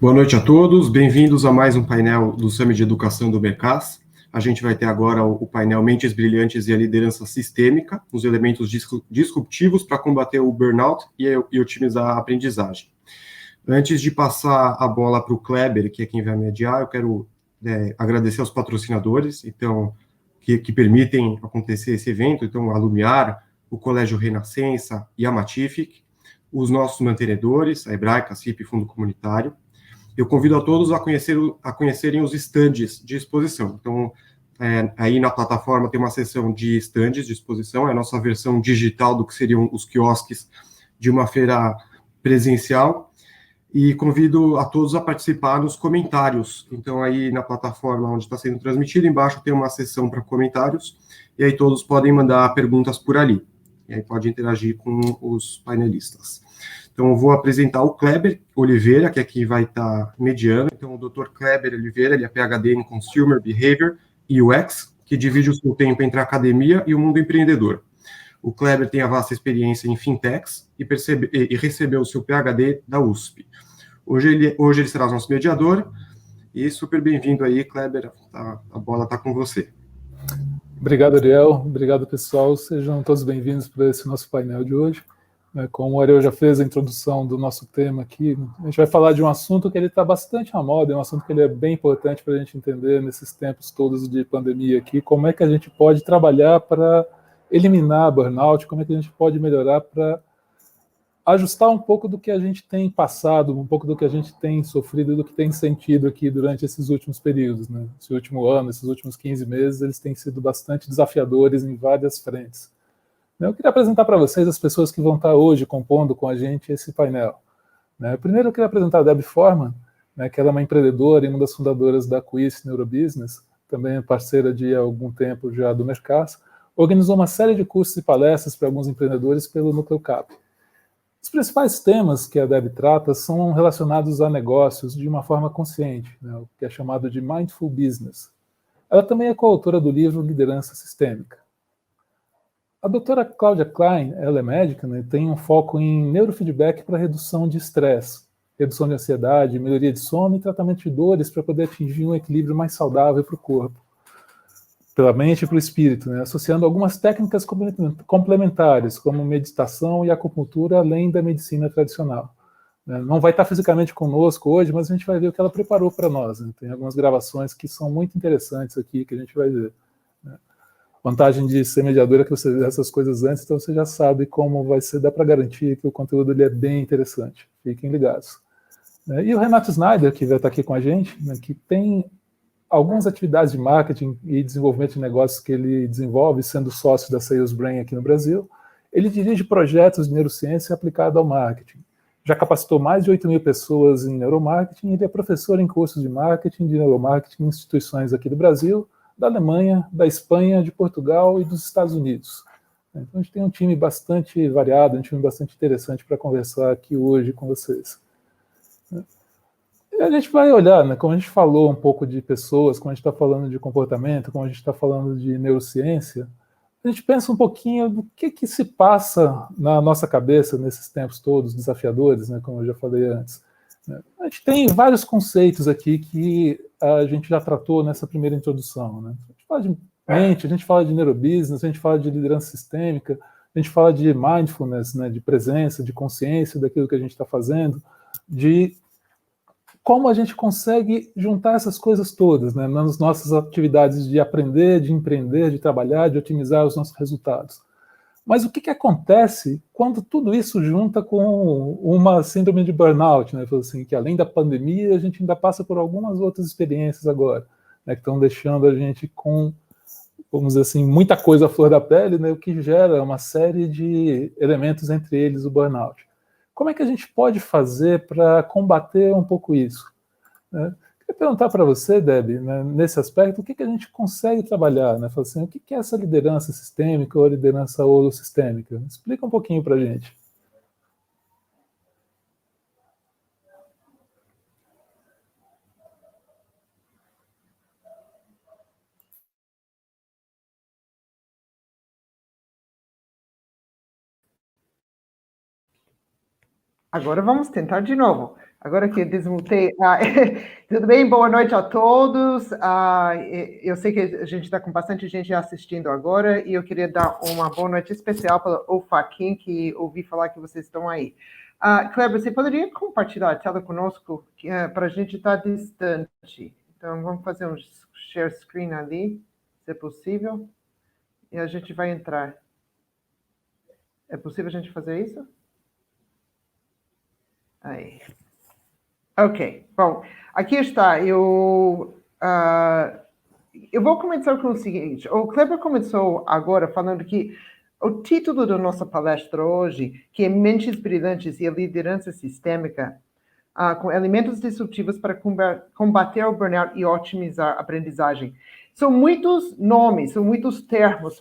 Boa noite a todos, bem-vindos a mais um painel do Summit de Educação do Mercas. A gente vai ter agora o painel Mentes Brilhantes e a Liderança Sistêmica, os elementos disruptivos para combater o burnout e otimizar a aprendizagem. Antes de passar a bola para o Kleber, que é quem vai mediar, eu quero agradecer aos patrocinadores então, que permitem acontecer esse evento, então a Lumiar, o Colégio Renascença e a Matific, os nossos mantenedores, a Hebraica, a CIP Fundo Comunitário. Eu convido a todos a conhecerem os estandes de exposição. Então, aí na plataforma tem uma seção de estandes de exposição, é a nossa versão digital do que seriam os quiosques de uma feira presencial, e convido a todos a participar nos comentários. Então, aí na plataforma onde está sendo transmitido, embaixo tem uma seção para comentários, e aí todos podem mandar perguntas por ali. E aí pode interagir com os painelistas. Então, eu vou apresentar o Kleber Oliveira, que aqui vai estar mediando. Então, o Dr. Kleber Oliveira, ele é PhD em Consumer Behavior e UX, que divide o seu tempo entre a academia e o mundo empreendedor. O Kleber tem a vasta experiência em fintechs e recebeu o seu PhD da USP. Hoje ele será o nosso mediador, e super bem-vindo aí, Kleber, a bola está com você. Obrigado, Ariel. Obrigado, pessoal. Sejam todos bem-vindos para esse nosso painel de hoje. Como o Ariel já fez a introdução do nosso tema aqui, a gente vai falar de um assunto que ele está bastante à moda, é um assunto que ele é bem importante para a gente entender nesses tempos todos de pandemia aqui, como é que a gente pode trabalhar para eliminar burnout, como é que a gente pode melhorar para ajustar um pouco do que a gente tem passado, um pouco do que a gente tem sofrido, do que tem sentido aqui durante esses últimos períodos, né? Esse último ano, esses últimos 15 meses, eles têm sido bastante desafiadores em várias frentes. Eu queria apresentar para vocês as pessoas que vão estar hoje compondo com a gente esse painel. Primeiro eu queria apresentar a Debbie Forman, que ela é uma empreendedora e uma das fundadoras da Quiz Neurobusiness, também é parceira de algum tempo já do Mercas, organizou uma série de cursos e palestras para alguns empreendedores pelo Núcleo CAP. Os principais temas que a Debbie trata são relacionados a negócios de uma forma consciente, o que é chamado de Mindful Business. Ela também é coautora do livro Liderança Sistêmica. A doutora Cláudia Klein, ela é médica, tem um foco em neurofeedback para redução de estresse, redução de ansiedade, melhoria de sono e tratamento de dores para poder atingir um equilíbrio mais saudável para o corpo, pela mente e para o espírito, associando algumas técnicas complementares, como meditação e acupuntura, além da medicina tradicional. Não vai estar fisicamente conosco hoje, mas a gente vai ver o que ela preparou para nós. Tem algumas gravações que são muito interessantes aqui, que a gente vai ver. Vantagem de ser mediadora é que você vê essas coisas antes, então você já sabe como vai ser, dá para garantir que o conteúdo ele é bem interessante. Fiquem ligados. E o Renato Snyder, que vai estar aqui com a gente, que tem algumas atividades de marketing e desenvolvimento de negócios que ele desenvolve, sendo sócio da Sales Brain aqui no Brasil. Ele dirige projetos de neurociência aplicado ao marketing. Já capacitou mais de 8.000 pessoas em neuromarketing e ele é professor em cursos de marketing de neuromarketing em instituições aqui do Brasil, da Alemanha, da Espanha, de Portugal e dos Estados Unidos. Então a gente tem um time bastante variado, um time bastante interessante para conversar aqui hoje com vocês. E a gente vai olhar, como a gente falou um pouco de pessoas, como a gente está falando de comportamento, como a gente está falando de neurociência, a gente pensa um pouquinho do que se passa na nossa cabeça nesses tempos todos desafiadores, como eu já falei antes. A gente tem vários conceitos aqui que a gente já tratou nessa primeira introdução. A gente fala de mente, a gente fala de neurobusiness, a gente fala de liderança sistêmica, a gente fala de mindfulness, de presença, de consciência daquilo que a gente está fazendo, de como a gente consegue juntar essas coisas todas nas nossas atividades de aprender, de empreender, de trabalhar, de otimizar os nossos resultados. Mas o que acontece quando tudo isso junta com uma síndrome de burnout, assim, que além da pandemia, a gente ainda passa por algumas outras experiências agora, que estão deixando a gente com, vamos dizer assim, muita coisa à flor da pele, o que gera uma série de elementos, entre eles o burnout. Como é que a gente pode fazer para combater um pouco isso? Queria perguntar para você, Debbie, nesse aspecto, o que a gente consegue trabalhar? Assim, o que é essa liderança sistêmica ou liderança holossistêmica? Explica um pouquinho para a gente. Agora vamos tentar de novo. Agora que eu desmutei. Tudo bem? Boa noite a todos. Eu sei que a gente está com bastante gente assistindo agora e eu queria dar uma boa noite especial para o Faquin, que ouvi falar que vocês estão aí. Kleber, você poderia compartilhar a tela conosco para a gente estar distante? Então, vamos fazer um share screen ali, se é possível, e a gente vai entrar. É possível a gente fazer isso? Aí. Ok, bom, aqui está. Eu vou começar com o seguinte. O Kleber começou agora falando que o título da nossa palestra hoje, que é Mentes Brilhantes e a Liderança Sistêmica, com elementos disruptivos para combater o burnout e otimizar a aprendizagem. São muitos nomes, são muitos termos,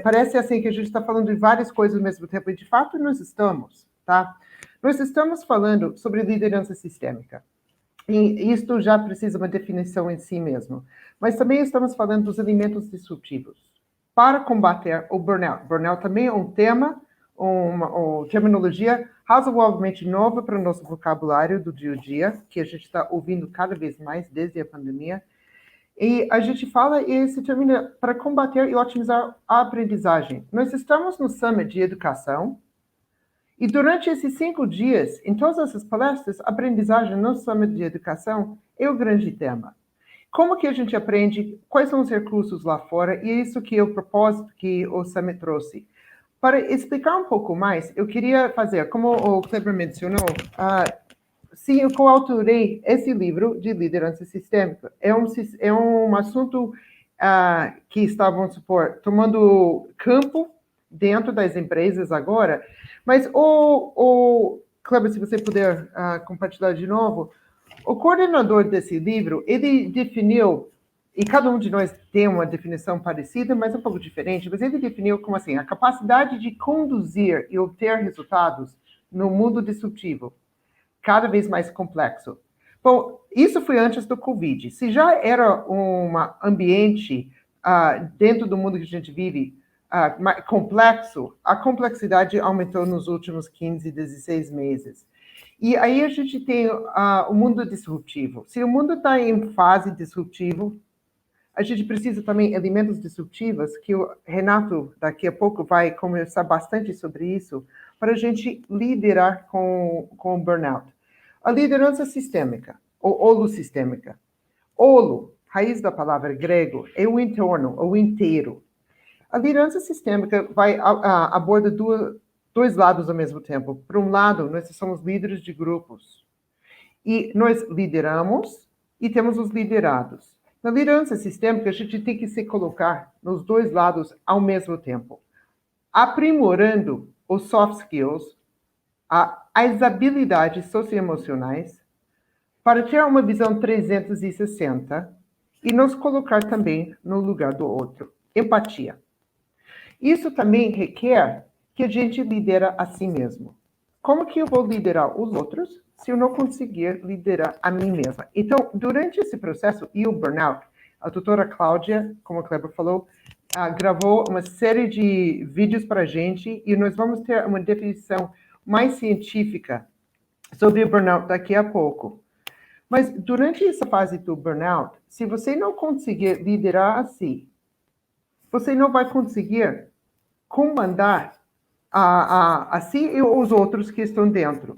parece assim que a gente está falando de várias coisas ao mesmo tempo, e de fato nós estamos, tá? Nós estamos falando sobre liderança sistêmica. E isto já precisa uma definição em si mesmo. Mas também estamos falando dos elementos disruptivos para combater o burnout. Burnout também é um tema, uma terminologia razoavelmente nova para o nosso vocabulário do dia a dia, que a gente está ouvindo cada vez mais desde a pandemia. E a gente fala e se termina para combater e otimizar a aprendizagem. Nós estamos no Summit de Educação, e durante esses 5 dias, em todas essas palestras, a aprendizagem no Summit de Educação é o grande tema. Como que a gente aprende? Quais são os recursos lá fora? E é isso que é o propósito que o Summit trouxe. Para explicar um pouco mais, eu queria fazer, como o Kleber mencionou, sim, eu coautorei esse livro de liderança sistêmica. É um assunto que está, vamos supor, tomando campo dentro das empresas agora, mas Kleber, se você puder compartilhar de novo, o coordenador desse livro, ele definiu, e cada um de nós tem uma definição parecida, mas um pouco diferente, mas ele definiu como assim, a capacidade de conduzir e obter resultados no mundo disruptivo, cada vez mais complexo. Bom, isso foi antes do Covid. Se já era um ambiente dentro do mundo que a gente vive complexo, a complexidade aumentou nos últimos 15, 16 meses. E aí a gente tem o mundo disruptivo. Se o mundo está em fase disruptiva, a gente precisa também de elementos disruptivos, que o Renato daqui a pouco vai conversar bastante sobre isso, para a gente liderar com o burnout. A liderança sistêmica, ou holossistêmica. Holo, raiz da palavra grego, é o entorno, o inteiro. A liderança sistêmica aborda dois lados ao mesmo tempo. Por um lado, nós somos líderes de grupos. E nós lideramos e temos os liderados. Na liderança sistêmica, a gente tem que se colocar nos dois lados ao mesmo tempo. Aprimorando os soft skills, as habilidades socioemocionais, para ter uma visão 360 e nos colocar também no lugar do outro. Empatia. Isso também requer que a gente lidera a si mesmo. Como que eu vou liderar os outros se eu não conseguir liderar a mim mesma? Então, durante esse processo e o burnout, a doutora Cláudia, como a Kleber falou, gravou uma série de vídeos para a gente e nós vamos ter uma definição mais científica sobre o burnout daqui a pouco. Mas durante essa fase do burnout, se você não conseguir liderar a si, você não vai conseguir comandar a si e os outros que estão dentro.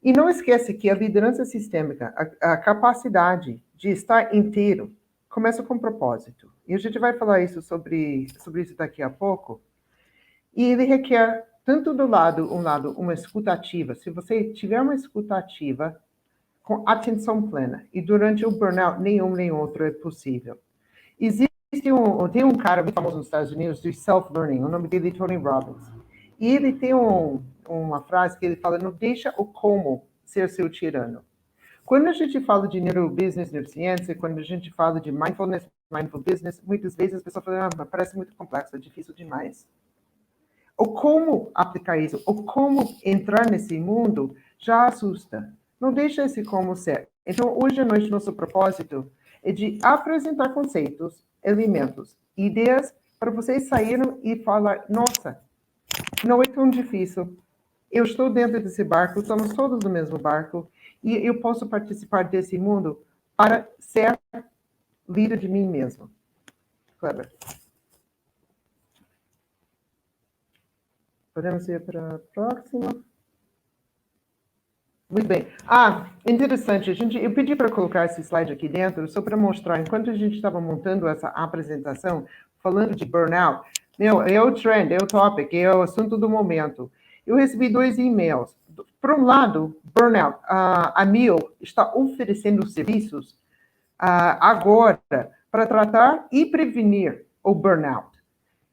E não esquece que a liderança sistêmica, a capacidade de estar inteiro, começa com propósito. E a gente vai falar isso sobre isso daqui a pouco. E ele requer, tanto do lado, uma escuta ativa. Se você tiver uma escuta ativa, com atenção plena, e durante o burnout, nenhum nem outro é possível. Tem um cara muito famoso nos Estados Unidos de self-learning, o nome dele é Tony Robbins. E ele tem uma frase que ele fala, não deixa o como ser seu tirano. Quando a gente fala de neurobusiness, neurociência, quando a gente fala de mindfulness, mindful business, muitas vezes as pessoas falam, parece muito complexo, é difícil demais. O como aplicar isso, o como entrar nesse mundo, já assusta. Não deixa esse como ser. Então, hoje à noite, nosso propósito é de apresentar conceitos, elementos, ideias, para vocês saírem e falar, nossa, não é tão difícil. eu estou dentro desse barco, estamos todos no mesmo barco, e eu posso participar desse mundo para ser líder de mim mesmo. Kleber. Podemos ir para a próxima. Muito bem. Interessante. Eu pedi para colocar esse slide aqui dentro, só para mostrar, enquanto a gente estava montando essa apresentação, falando de burnout, é o trend, é o topic, é o assunto do momento. Eu recebi 2 e-mails. Por um lado, burnout. A Mil está oferecendo serviços agora para tratar e prevenir o burnout,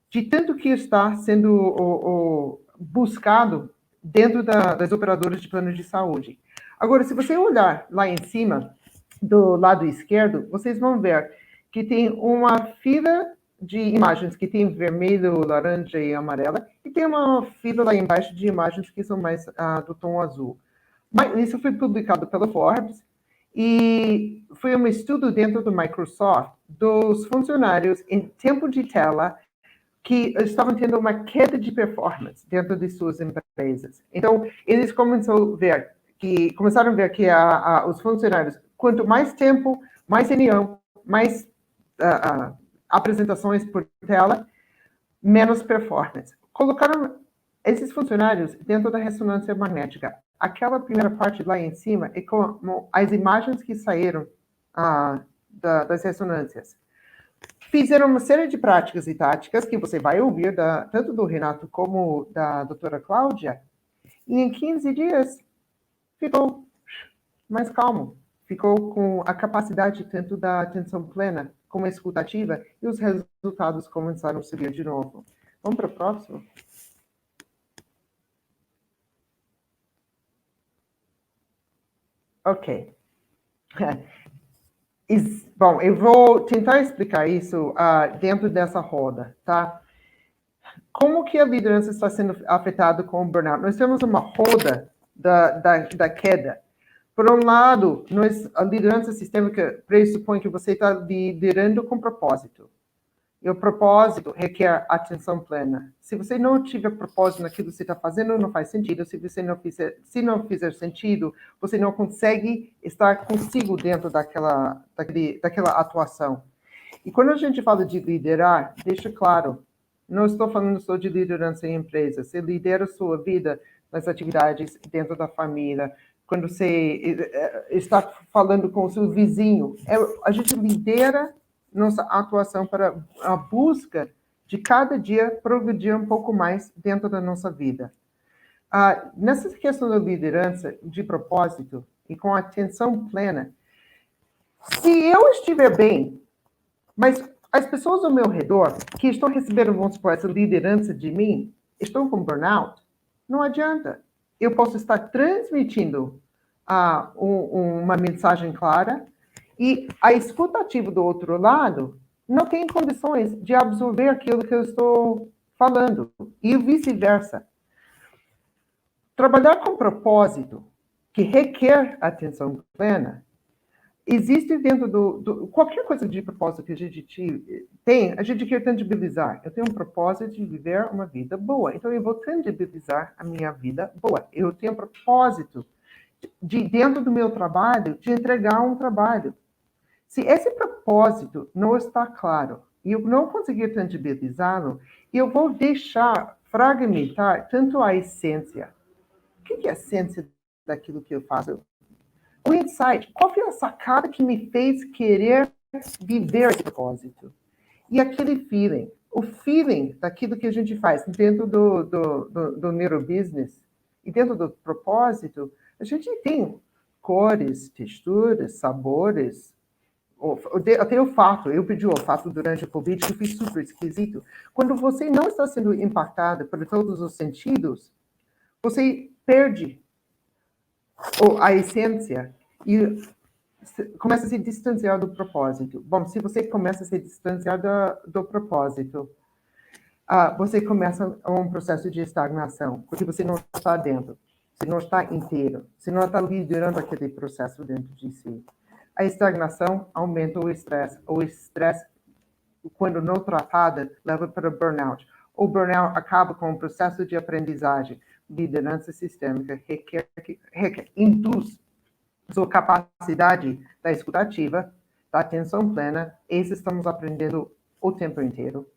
de tanto que está sendo buscado dentro das operadoras de planos de saúde. Agora, se você olhar lá em cima, do lado esquerdo, vocês vão ver que tem uma fila de imagens que tem vermelho, laranja e amarela, e tem uma fila lá embaixo de imagens que são mais do tom azul. Mas isso foi publicado pela Forbes, e foi um estudo dentro do Microsoft dos funcionários em tempo de tela que estavam tendo uma queda de performance dentro de suas empresas. Então, eles começaram a ver que os funcionários, quanto mais tempo, mais reunião, mais apresentações por tela, menos performance. Colocaram esses funcionários dentro da ressonância magnética. Aquela primeira parte lá em cima é como as imagens que saíram das ressonâncias. Fizeram uma série de práticas e táticas que você vai ouvir tanto do Renato como da doutora Cláudia, e em 15 dias ficou mais calmo, ficou com a capacidade tanto da atenção plena como escutativa, e os resultados começaram a subir de novo. Vamos para o próximo? Ok. Bom, eu vou tentar explicar isso dentro dessa roda, tá? Como que a liderança está sendo afetada com o burnout? Nós temos uma roda da queda. Por um lado, a liderança sistêmica pressupõe que você está liderando com propósito. E o propósito requer atenção plena. Se você não tiver propósito naquilo que você está fazendo, não faz sentido. Se não fizer sentido, você não consegue estar consigo dentro daquela atuação. E quando a gente fala de liderar, deixa claro, não estou falando só de liderança em empresas. Você lidera a sua vida nas atividades dentro da família, quando você está falando com o seu vizinho. A gente lidera nossa atuação para a busca de cada dia progredir um pouco mais dentro da nossa vida. Nessa questão da liderança, de propósito e com atenção plena, se eu estiver bem, mas as pessoas ao meu redor que estão recebendo, vamos supor, essa liderança de mim, estão com burnout, não adianta. Eu posso estar transmitindo uma mensagem clara, e a escutativa do outro lado não tem condições de absorver aquilo que eu estou falando, e vice-versa. Trabalhar com propósito, que requer atenção plena, existe dentro qualquer coisa de propósito que a gente tem, a gente quer tangibilizar. Eu tenho um propósito de viver uma vida boa, então eu vou tangibilizar a minha vida boa. Eu tenho um propósito dentro do meu trabalho, de entregar um trabalho. Se esse propósito não está claro e eu não conseguir tangibilizá-lo, eu vou deixar fragmentar tanto a essência. O que é a essência daquilo que eu faço? O insight. Qual foi a sacada que me fez querer viver esse propósito? E aquele feeling. O feeling daquilo que a gente faz dentro do neurobusiness e dentro do propósito, a gente tem cores, texturas, sabores, até olfato. Eu pedi olfato durante a Covid, que foi super esquisito. Quando você não está sendo impactado por todos os sentidos, você perde a essência e começa a se distanciar do propósito. Bom, se você começa a se distanciar do propósito, você começa um processo de estagnação, porque você não está dentro, você não está inteiro, você não está liderando aquele processo dentro de si. A estagnação aumenta o estresse. O estresse, quando não tratado, leva para burnout. o burnout acaba com o processo de aprendizagem. Liderança sistêmica induz sua capacidade da escutativa, da atenção plena. Esse estamos aprendendo o tempo inteiro.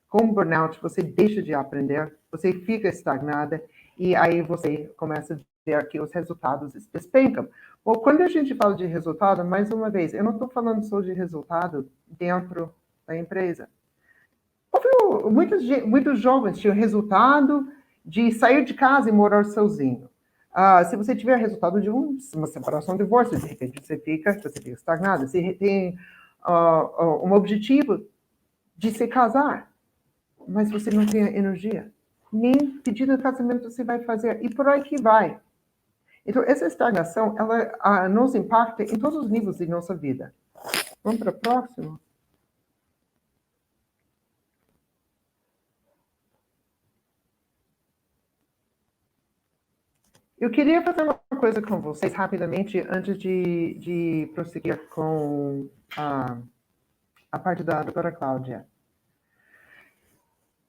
Com burnout, você deixa de aprender, você fica estagnada, e aí você começa a ver que os resultados despencam. Bom, quando a gente fala de resultado, mais uma vez, eu não estou falando só de resultado dentro da empresa. Muitos jovens tinham resultado de sair de casa e morar sozinho. Se você tiver resultado de uma separação, divórcio, de repente você fica estagnado. Você tem um objetivo de se casar, mas você não tem energia. Nem pedido de casamento você vai fazer, e por aí que vai. Então, essa estagnação, ela nos impacta em todos os níveis de nossa vida. Vamos para o próximo? Eu queria fazer uma coisa com vocês rapidamente, antes de prosseguir com a parte da doutora Cláudia.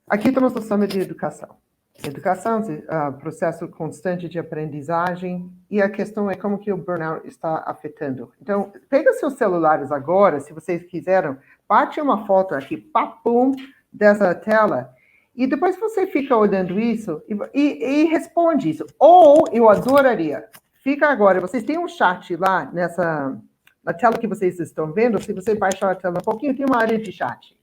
Aqui estamos no Summit de Educação. Educação, processo constante de aprendizagem, e a questão é como que o burnout está afetando. Então, pega seus celulares agora, se vocês quiseram, bate uma foto aqui, papum, dessa tela, e depois você fica olhando isso e responde isso. Ou, eu adoraria, fica agora, vocês têm um chat lá na tela que vocês estão vendo, se você baixar a tela um pouquinho, tem uma área de chat.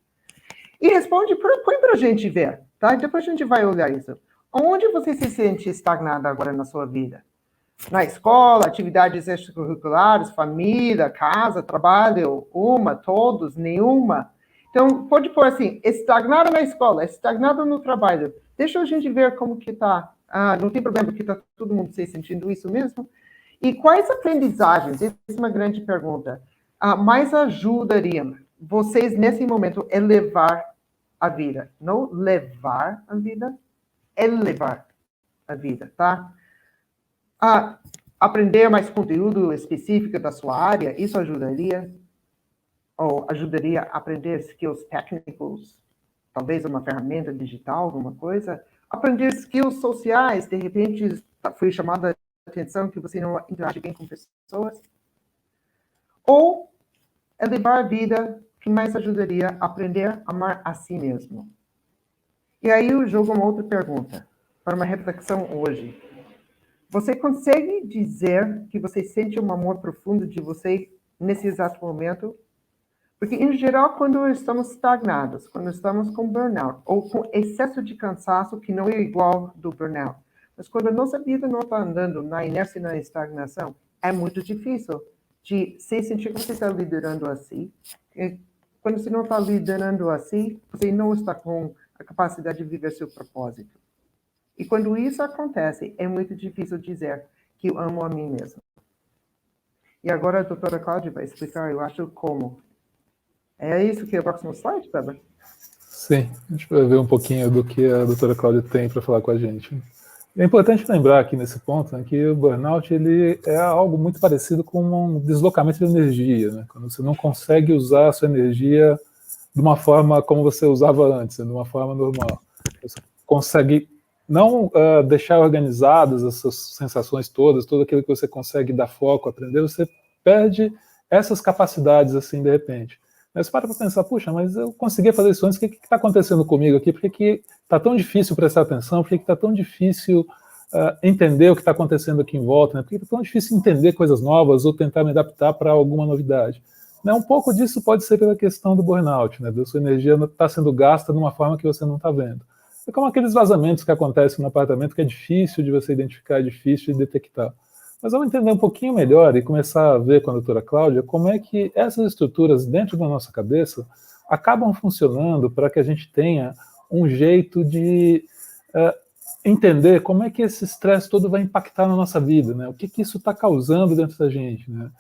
E responde, põe para a gente ver, tá? Depois a gente vai olhar isso. Onde você se sente estagnado agora na sua vida? Na escola, atividades extracurriculares, família, casa, trabalho, todos, nenhuma? Então, pode pôr assim, estagnado na escola, estagnado no trabalho. Deixa a gente ver como que tá. Não tem problema, porque tá todo mundo se sentindo isso mesmo. E quais aprendizagens, essa é uma grande pergunta, mais ajudariam vocês, nesse momento, elevar a vida? Não levar a vida, elevar a vida, tá? Aprender mais conteúdo específico da sua área, isso ajudaria? Ou ajudaria a aprender skills técnicos, talvez uma ferramenta digital, alguma coisa? Aprender skills sociais, de repente foi chamada a atenção que você não interage bem com pessoas? Ou elevar a vida, que mais ajudaria a aprender a amar a si mesmo? E aí eu jogo uma outra pergunta, para uma reflexão hoje. Você consegue dizer que você sente um amor profundo de você nesse exato momento? Porque, em geral, quando estamos estagnados, quando estamos com burnout, ou com excesso de cansaço, que não é igual do burnout, mas quando a nossa vida não está andando na inércia e na estagnação, é muito difícil de se sentir que você está liderando a si. E quando você não está liderando a si, você não está com a capacidade de viver seu propósito. E quando isso acontece, é muito difícil dizer que eu amo a mim mesmo. E agora a doutora Cláudia vai explicar, eu acho, como. É isso que é o próximo slide, Weber? Sim, a gente vai ver um pouquinho do que a doutora Cláudia tem para falar com a gente. É importante lembrar aqui nesse ponto, né, que o burnout ele é algo muito parecido com um deslocamento de energia, né, quando você não consegue usar a sua energia de uma forma como você usava antes, de uma forma normal. Você consegue não deixar organizadas as suas sensações todas, tudo aquilo que você consegue dar foco, aprender, você perde essas capacidades assim de repente. Mas para pensar, puxa, mas eu conseguia fazer isso antes, o que está acontecendo comigo aqui? Por que está tão difícil prestar atenção? Por que está tão difícil entender o que está acontecendo aqui em volta? Né? Por que está tão difícil entender coisas novas ou tentar me adaptar para alguma novidade? Né? Um pouco disso pode ser pela questão do burnout, né? Da sua energia está sendo gasta de uma forma que você não está vendo. É como aqueles vazamentos que acontecem no apartamento que é difícil de você identificar, é difícil de detectar. Mas vamos entender um pouquinho melhor e começar a ver com a doutora Cláudia como é que essas estruturas dentro da nossa cabeça acabam funcionando para que a gente tenha um jeito de entender como é que esse estresse todo vai impactar na nossa vida, né? O que isso está causando dentro da gente, né?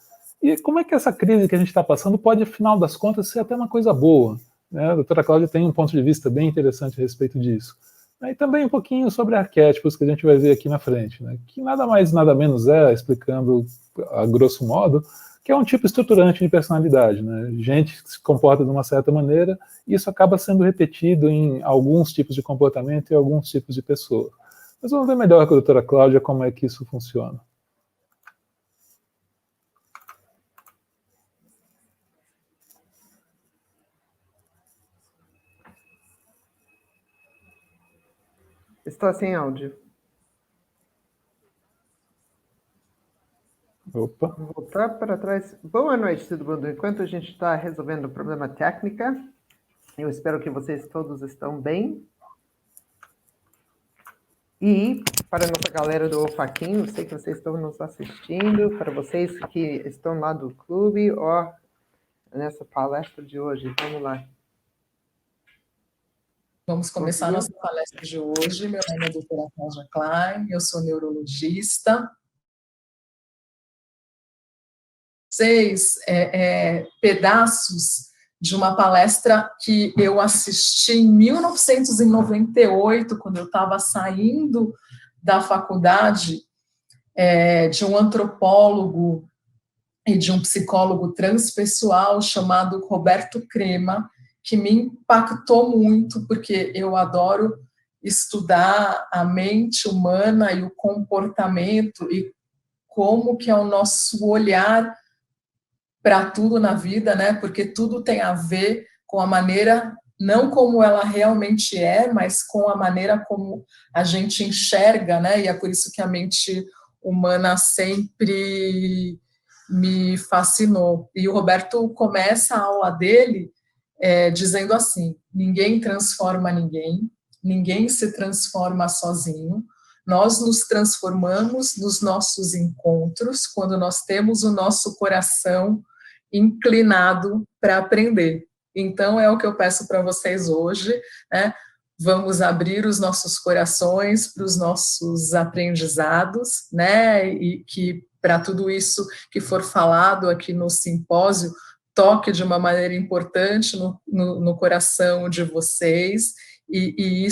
E como é que essa crise que a gente está passando pode, afinal das contas, ser até uma coisa boa, né? A doutora Cláudia tem um ponto de vista bem interessante a respeito disso. E também um pouquinho sobre arquétipos que a gente vai ver aqui na frente, né? Que nada mais, nada menos explicando a grosso modo, que que é um tipo estruturante de personalidade, né? Gente que se comporta de uma certa maneira, e isso acaba sendo repetido em alguns tipos de comportamento e alguns tipos de pessoa. Mas vamos ver melhor com a doutora Cláudia como é que isso funciona. Estou sem áudio. Opa. Vou voltar para trás. Boa noite, todo mundo. Enquanto a gente está resolvendo o problema técnico, eu espero que vocês todos estão bem. E para a nossa galera do Faquinho, sei que vocês estão nos assistindo, para vocês que estão lá do clube, ó, nessa palestra de hoje. Vamos lá. Vamos começar a nossa palestra de hoje. Meu nome é a doutora Cláudia Klein, eu sou neurologista. Seis pedaços de uma palestra que eu assisti em 1998, quando eu estava saindo da faculdade, de um antropólogo e de um psicólogo transpessoal chamado Roberto Crema, que me impactou muito, porque eu adoro estudar a mente humana e o comportamento e como que é o nosso olhar para tudo na vida, né? Porque tudo tem a ver com a maneira, não como ela realmente é, mas com a maneira como a gente enxerga, né? E é por isso que a mente humana sempre me fascinou. E o Roberto começa a aula dele dizendo assim: ninguém transforma ninguém, ninguém se transforma sozinho, nós nos transformamos nos nossos encontros quando nós temos o nosso coração inclinado para aprender. Então, é o que eu peço para vocês hoje, né? Vamos abrir os nossos corações para os nossos aprendizados, né? E que para tudo isso que for falado aqui no simpósio, toque de uma maneira importante no coração de vocês, e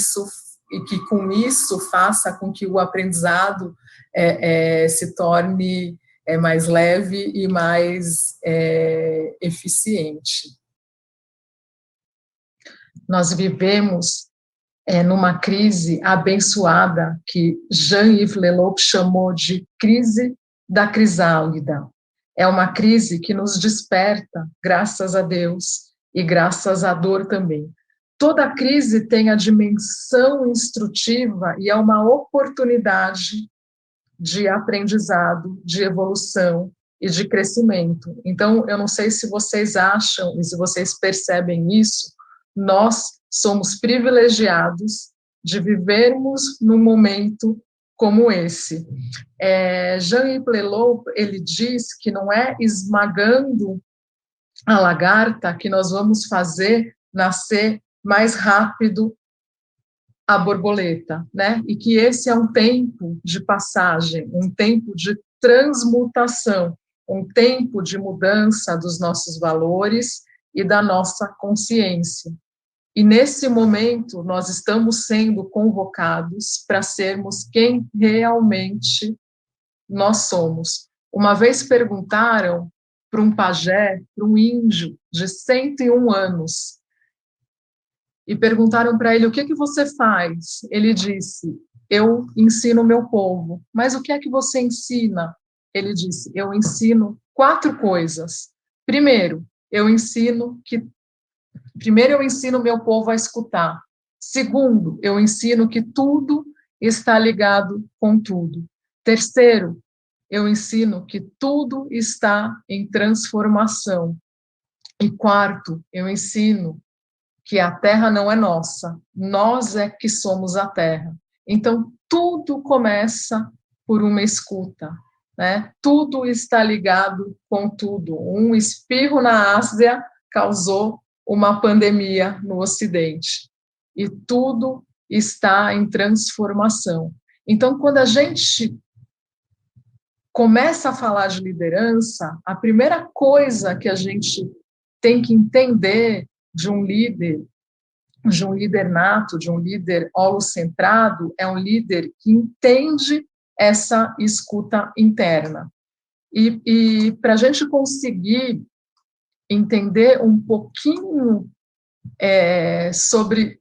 que com isso faça com que o aprendizado se torne mais leve e mais eficiente. Nós vivemos numa crise abençoada que Jean-Yves Leloup chamou de crise da crisálida. É uma crise que nos desperta, graças a Deus, e graças à dor também. Toda crise tem a dimensão instrutiva e é uma oportunidade de aprendizado, de evolução e de crescimento. Então, eu não sei se vocês acham e se vocês percebem isso, nós somos privilegiados de vivermos num momento como esse. Jean-Yves Leloup, ele diz que não é esmagando a lagarta que nós vamos fazer nascer mais rápido a borboleta, né? E que esse é um tempo de passagem, um tempo de transmutação, um tempo de mudança dos nossos valores e da nossa consciência. E nesse momento nós estamos sendo convocados para sermos quem realmente nós somos. Uma vez perguntaram para um pajé, para um índio de 101 anos, e perguntaram para ele: o que é que você faz? Ele disse: eu ensino o meu povo. Mas o que é que você ensina? Ele disse: eu ensino 4 coisas. Primeiro, eu ensino meu povo a escutar. Segundo, eu ensino que tudo está ligado com tudo. Terceiro, eu ensino que tudo está em transformação. E quarto, eu ensino que a terra não é nossa, nós é que somos a terra. Então, tudo começa por uma escuta, né? Tudo está ligado com tudo. Um espirro na Ásia causou uma pandemia no Ocidente. E tudo está em transformação. Então, quando a gente começa a falar de liderança, a primeira coisa que a gente tem que entender de um líder nato, de um líder holocentrado, é um líder que entende essa escuta interna. E para a gente conseguir entender um pouquinho sobre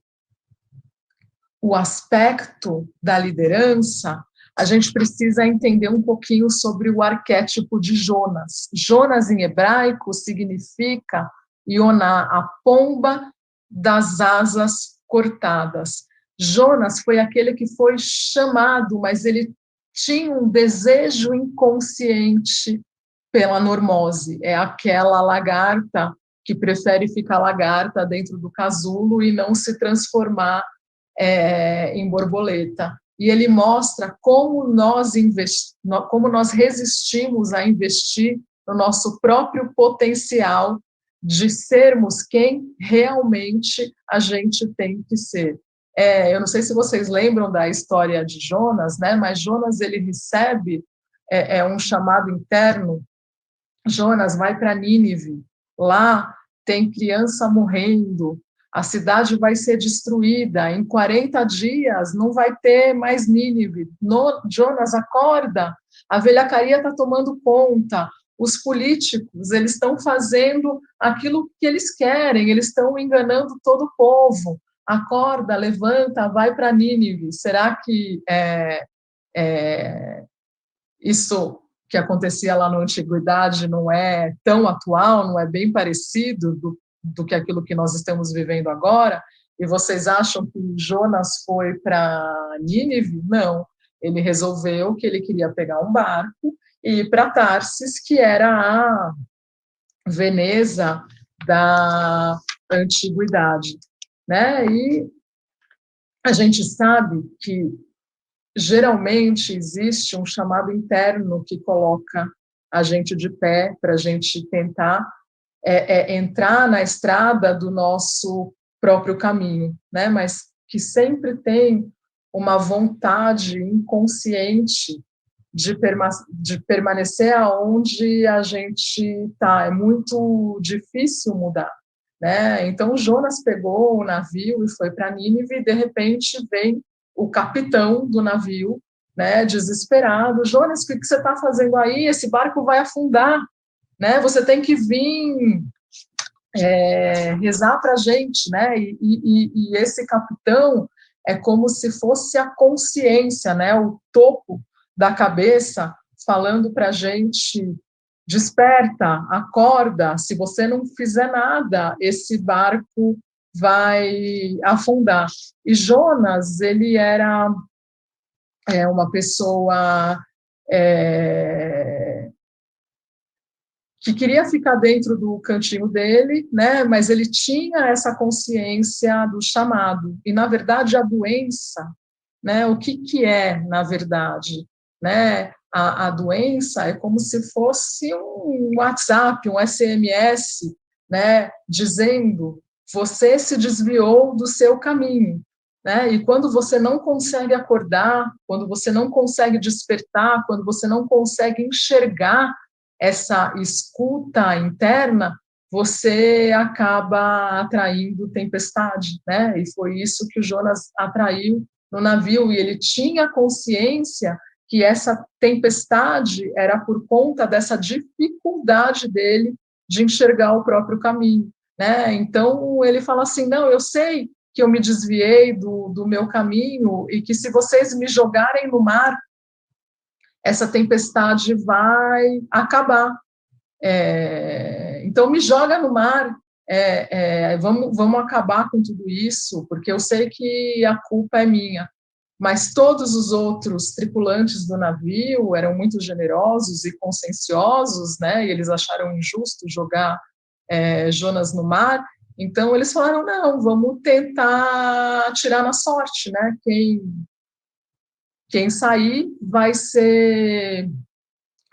o aspecto da liderança, a gente precisa entender um pouquinho sobre o arquétipo de Jonas. Jonas, em hebraico, significa Yoná, a pomba das asas cortadas. Jonas foi aquele que foi chamado, mas ele tinha um desejo inconsciente pela normose. É aquela lagarta que prefere ficar lagarta dentro do casulo e não se transformar em borboleta. E ele mostra como nós resistimos a investir no nosso próprio potencial de sermos quem realmente a gente tem que ser. Eu não sei se vocês lembram da história de Jonas, né? Mas Jonas, ele recebe um chamado interno. Jonas vai para Nínive, lá tem criança morrendo, a cidade vai ser destruída, em 40 dias não vai ter mais Nínive. Jonas, acorda, a velhacaria está tomando conta, os políticos, eles estão fazendo aquilo que eles querem, eles estão enganando todo o povo. Acorda, levanta, vai para Nínive. Será que isso que acontecia lá na antiguidade não é tão atual, não é bem parecido do que aquilo que nós estamos vivendo agora? E vocês acham que Jonas foi para Nínive? Não, ele resolveu que ele queria pegar um barco e ir para Tarsis, que era a Veneza da antiguidade, né? E a gente sabe que geralmente existe um chamado interno que coloca a gente de pé para a gente tentar entrar na estrada do nosso próprio caminho, né? Mas que sempre tem uma vontade inconsciente de permanecer aonde a gente está. É muito difícil mudar, né? Então, Jonas pegou o navio e foi para Nínive e, de repente, vem o capitão do navio, né, desesperado. Jonas, o que você está fazendo aí? Esse barco vai afundar, né? Você tem que vir rezar para a gente, né? E esse capitão é como se fosse a consciência, né? O topo da cabeça falando para a gente: desperta, acorda. Se você não fizer nada, esse barco vai afundar. E Jonas, ele era uma pessoa que queria ficar dentro do cantinho dele, né? Mas ele tinha essa consciência do chamado. E, na verdade, a doença, né? O que é, na verdade, né? A doença é como se fosse um WhatsApp, um SMS, né? Dizendo: você se desviou do seu caminho, né? E quando você não consegue acordar, quando você não consegue despertar, quando você não consegue enxergar essa escuta interna, você acaba atraindo tempestade, né? E foi isso que o Jonas atraiu no navio, e ele tinha consciência que essa tempestade era por conta dessa dificuldade dele de enxergar o próprio caminho, né? Então, ele fala assim: não, eu sei que eu me desviei do meu caminho e que se vocês me jogarem no mar, essa tempestade vai acabar. Então, me joga no mar, vamos acabar com tudo isso, porque eu sei que a culpa é minha. Mas todos os outros tripulantes do navio eram muito generosos e conscienciosos, né? E eles acharam injusto jogar Jonas no mar. Então, eles falaram: não, vamos tentar atirar na sorte, né? Quem sair vai ser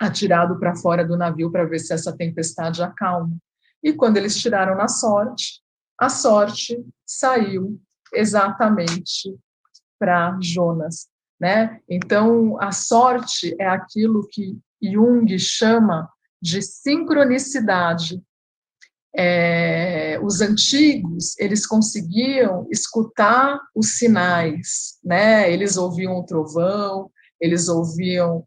atirado para fora do navio para ver se essa tempestade acalma. E quando eles tiraram na sorte, a sorte saiu exatamente para Jonas, né? Então, a sorte é aquilo que Jung chama de sincronicidade. Os antigos, eles conseguiam escutar os sinais, né? Eles ouviam o trovão, eles ouviam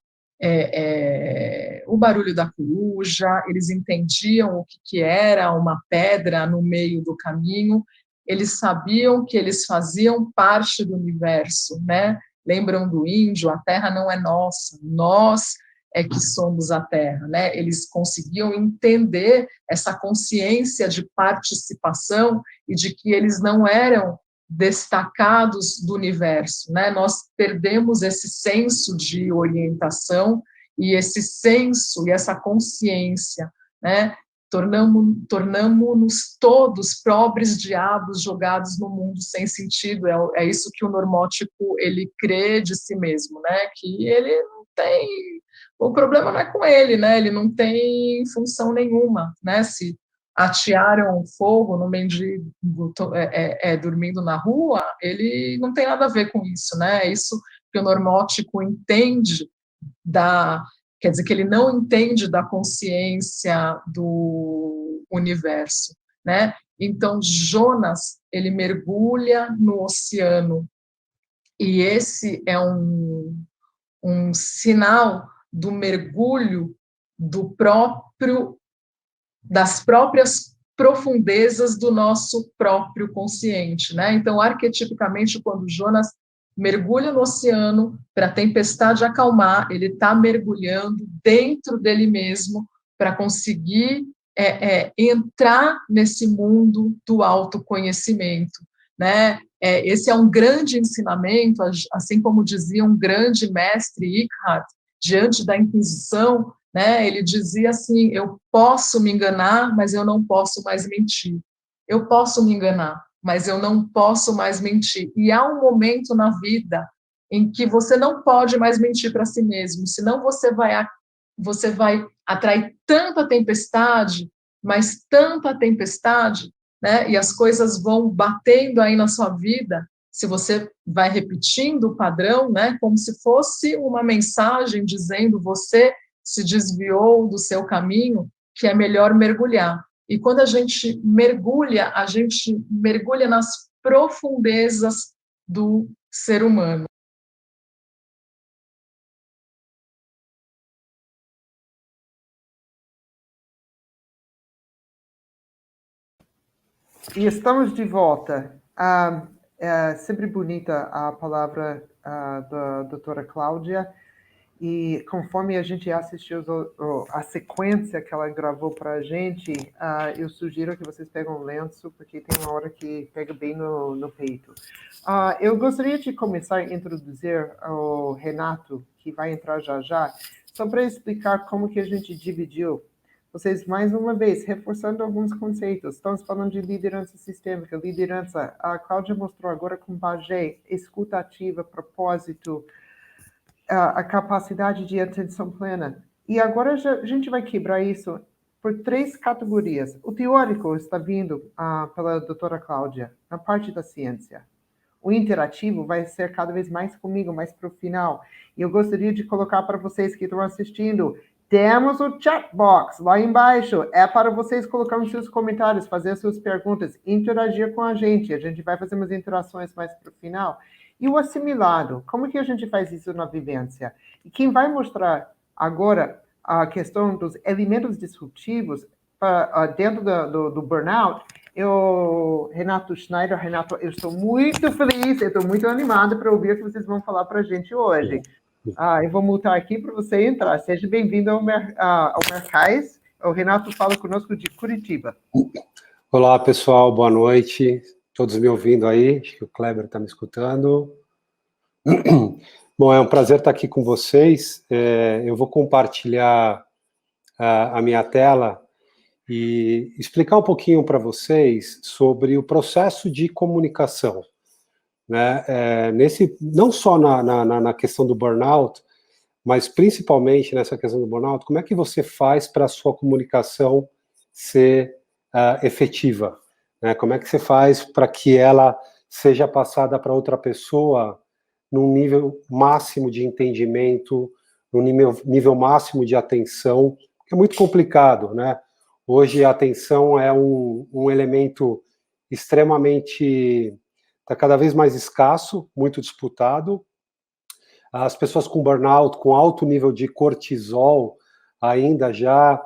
o barulho da coruja, eles entendiam o que era uma pedra no meio do caminho, eles sabiam que eles faziam parte do universo, né? Lembram do índio? A terra não é nossa, nós é que somos a terra, né? Eles conseguiam entender essa consciência de participação e de que eles não eram destacados do universo, né? Nós perdemos esse senso de orientação e esse senso e essa consciência, né? Tornamos-nos todos pobres diabos jogados no mundo sem sentido. É isso que o normótico ele crê de si mesmo, né? Que ele não tem, o problema não é com ele, né? Ele não tem função nenhuma, né? Se atearam fogo no mendigo dormindo na rua, ele não tem nada a ver com isso, né? É isso que o normótico entende quer dizer que ele não entende da consciência do universo, né? Então Jonas, ele mergulha no oceano e esse é um sinal do mergulho das próprias profundezas do nosso próprio consciente, né? Então, arquetipicamente, quando Jonas mergulha no oceano para a tempestade acalmar, ele está mergulhando dentro dele mesmo para conseguir entrar nesse mundo do autoconhecimento, né? Esse é um grande ensinamento, assim como dizia um grande mestre, Eckhart, diante da Inquisição, né? Ele dizia assim: eu posso me enganar, mas eu não posso mais mentir. Eu posso me enganar, mas eu não posso mais mentir. E há um momento na vida em que você não pode mais mentir para si mesmo, senão você vai atrair tanta tempestade, mas tanta tempestade, né? E as coisas vão batendo aí na sua vida, se você vai repetindo o padrão, né? Como se fosse uma mensagem dizendo: você se desviou do seu caminho, que é melhor mergulhar. E quando a gente mergulha nas profundezas do ser humano. E estamos de volta. É sempre bonita a palavra da doutora Cláudia, e conforme a gente assistiu a sequência que ela gravou para a gente, eu sugiro que vocês peguem um lenço, porque tem uma hora que pega bem no peito. Eu gostaria de começar a introduzir o Renato, que vai entrar já, só para explicar como que a gente dividiu. Vocês, mais uma vez, reforçando alguns conceitos. Estamos falando de liderança sistêmica, liderança. A Cláudia mostrou agora com Bagé, escuta ativa, propósito, a capacidade de atenção plena. E agora a gente vai quebrar isso por 3 categorias. O teórico está vindo pela doutora Cláudia, na parte da ciência. O interativo vai ser cada vez mais comigo, mais para o final. E eu gostaria de colocar para vocês que estão assistindo, temos o chat box lá embaixo. É para vocês colocarem seus comentários, fazer suas perguntas, interagir com a gente. A gente vai fazer umas interações mais para o final. E o assimilado, como que a gente faz isso na vivência? E quem vai mostrar agora a questão dos elementos disruptivos dentro do burnout, Renato Schneider. Renato, eu estou muito feliz, eu estou muito animado para ouvir o que vocês vão falar para a gente hoje. Eu vou multar aqui para você entrar. Seja bem-vindo ao Mercais. O Renato fala conosco de Curitiba. Olá, pessoal, boa noite. Todos me ouvindo aí? Acho que o Kleber está me escutando. Bom, é um prazer estar aqui com vocês. Eu vou compartilhar a minha tela e explicar um pouquinho para vocês sobre o processo de comunicação, né? Não só na questão do burnout, mas principalmente nessa questão do burnout, como é que você faz para a sua comunicação ser efetiva? Né? Como é que você faz para que ela seja passada para outra pessoa num nível máximo de entendimento, num nível máximo de atenção, que é muito complicado, né? Hoje a atenção é um elemento extremamente, está cada vez mais escasso, muito disputado. as pessoas com burnout, com alto nível de cortisol, ainda já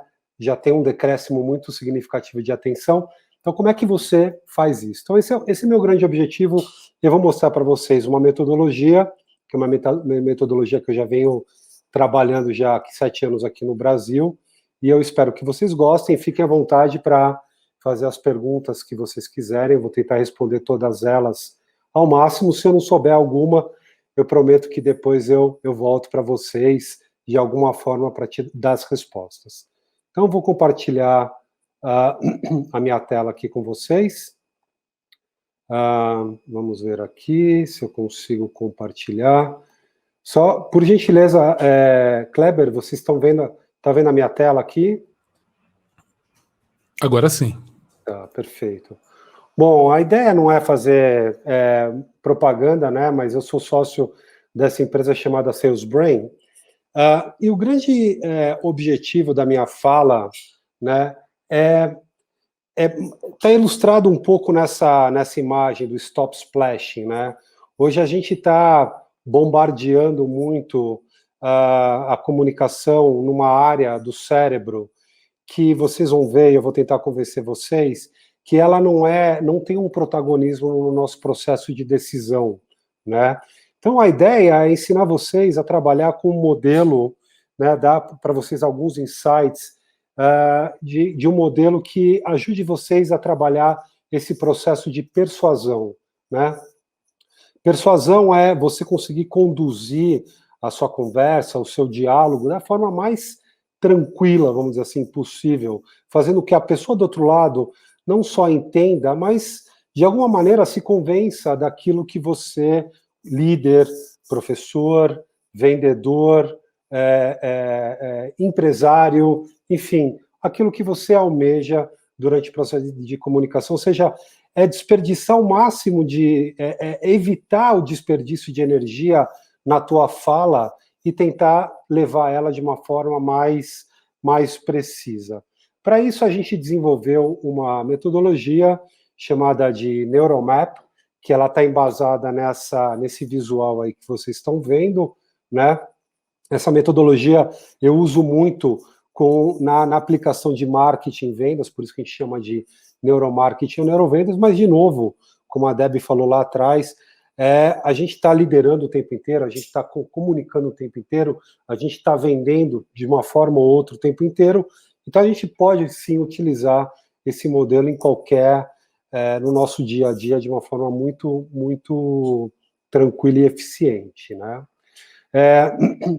tem um decréscimo muito significativo de atenção. Então, como é que você faz isso? Então, esse é o meu grande objetivo. Eu vou mostrar para vocês uma metodologia, que é uma metodologia que eu já venho trabalhando já há 7 anos aqui no Brasil, e eu espero que vocês gostem. Fiquem à vontade para fazer as perguntas que vocês quiserem. Eu vou tentar responder todas elas ao máximo. Se eu não souber alguma, eu prometo que depois eu volto para vocês de alguma forma para te dar as respostas. Então, eu vou compartilhar a minha tela aqui com vocês. Vamos ver aqui se eu consigo compartilhar. Só, por gentileza, Kleber, vocês estão vendo a minha tela aqui? Agora sim. Tá, perfeito. Bom, a ideia não é fazer propaganda, né? Mas eu sou sócio dessa empresa chamada SalesBrain. E o grande objetivo da minha fala, né, está ilustrado um pouco nessa imagem do stop splashing, né? Hoje a gente está bombardeando muito a comunicação numa área do cérebro que vocês vão ver, eu vou tentar convencer vocês, que ela não tem um protagonismo no nosso processo de decisão, né? Então a ideia é ensinar vocês a trabalhar com um modelo, né, dar para vocês alguns insights de um modelo que ajude vocês a trabalhar esse processo de persuasão, né? Persuasão é você conseguir conduzir a sua conversa, o seu diálogo da forma mais tranquila, vamos dizer assim, possível, fazendo que a pessoa do outro lado não só entenda, mas de alguma maneira se convença daquilo que você, líder, professor, vendedor, empresário, enfim, aquilo que você almeja durante o processo de comunicação, ou seja, desperdiçar o máximo evitar o desperdício de energia na tua fala e tentar levar ela de uma forma mais precisa. Para isso, a gente desenvolveu uma metodologia chamada de Neuromap, que ela está embasada nesse visual aí que vocês estão vendo, né? Essa metodologia eu uso muito na aplicação de marketing e vendas, por isso que a gente chama de neuromarketing ou neurovendas, mas, de novo, como a Debbie falou lá atrás, a gente está liderando o tempo inteiro, a gente está comunicando o tempo inteiro, a gente está vendendo de uma forma ou outra o tempo inteiro, então a gente pode, sim, utilizar esse modelo em no nosso dia a dia, de uma forma muito, muito tranquila e eficiente, né?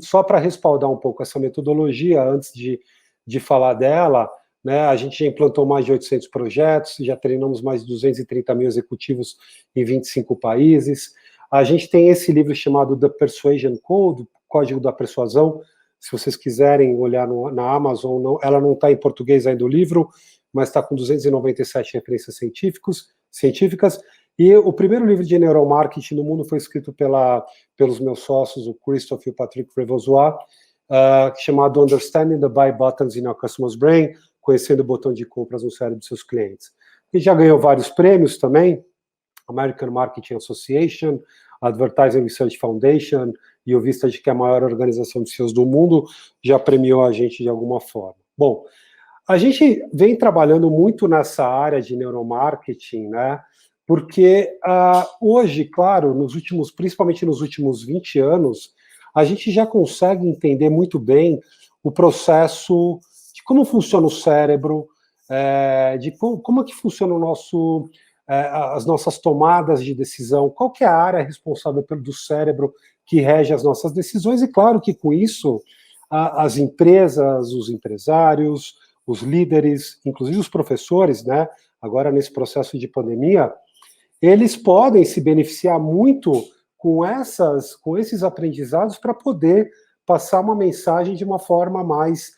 Só para respaldar um pouco essa metodologia, antes de falar dela, né, a gente já implantou mais de 800 projetos, já treinamos mais de 230 mil executivos em 25 países. A gente tem esse livro chamado The Persuasion Code, Código da Persuasão. Se vocês quiserem olhar na Amazon, ela não está em português ainda o livro, mas está com 297 referências científicas. E o primeiro livro de neuromarketing no mundo foi escrito pelos meus sócios, o Christophe e o Patrick Revozois, chamado Understanding the Buy Buttons in Your Customer's Brain, conhecendo o botão de compras no cérebro dos seus clientes. E já ganhou vários prêmios também, American Marketing Association, Advertising Research Foundation, e o Vistage, que é a maior organização de CEOs do mundo, já premiou a gente de alguma forma. Bom, a gente vem trabalhando muito nessa área de neuromarketing, né? Porque hoje, claro, principalmente nos últimos 20 anos, a gente já consegue entender muito bem o processo de como funciona o cérebro, de como é que funciona as nossas tomadas de decisão, qual que é a área responsável do cérebro que rege as nossas decisões, e claro que com isso as empresas, os empresários, os líderes, inclusive os professores, né, agora nesse processo de pandemia, eles podem se beneficiar muito com esses aprendizados para poder passar uma mensagem de uma forma mais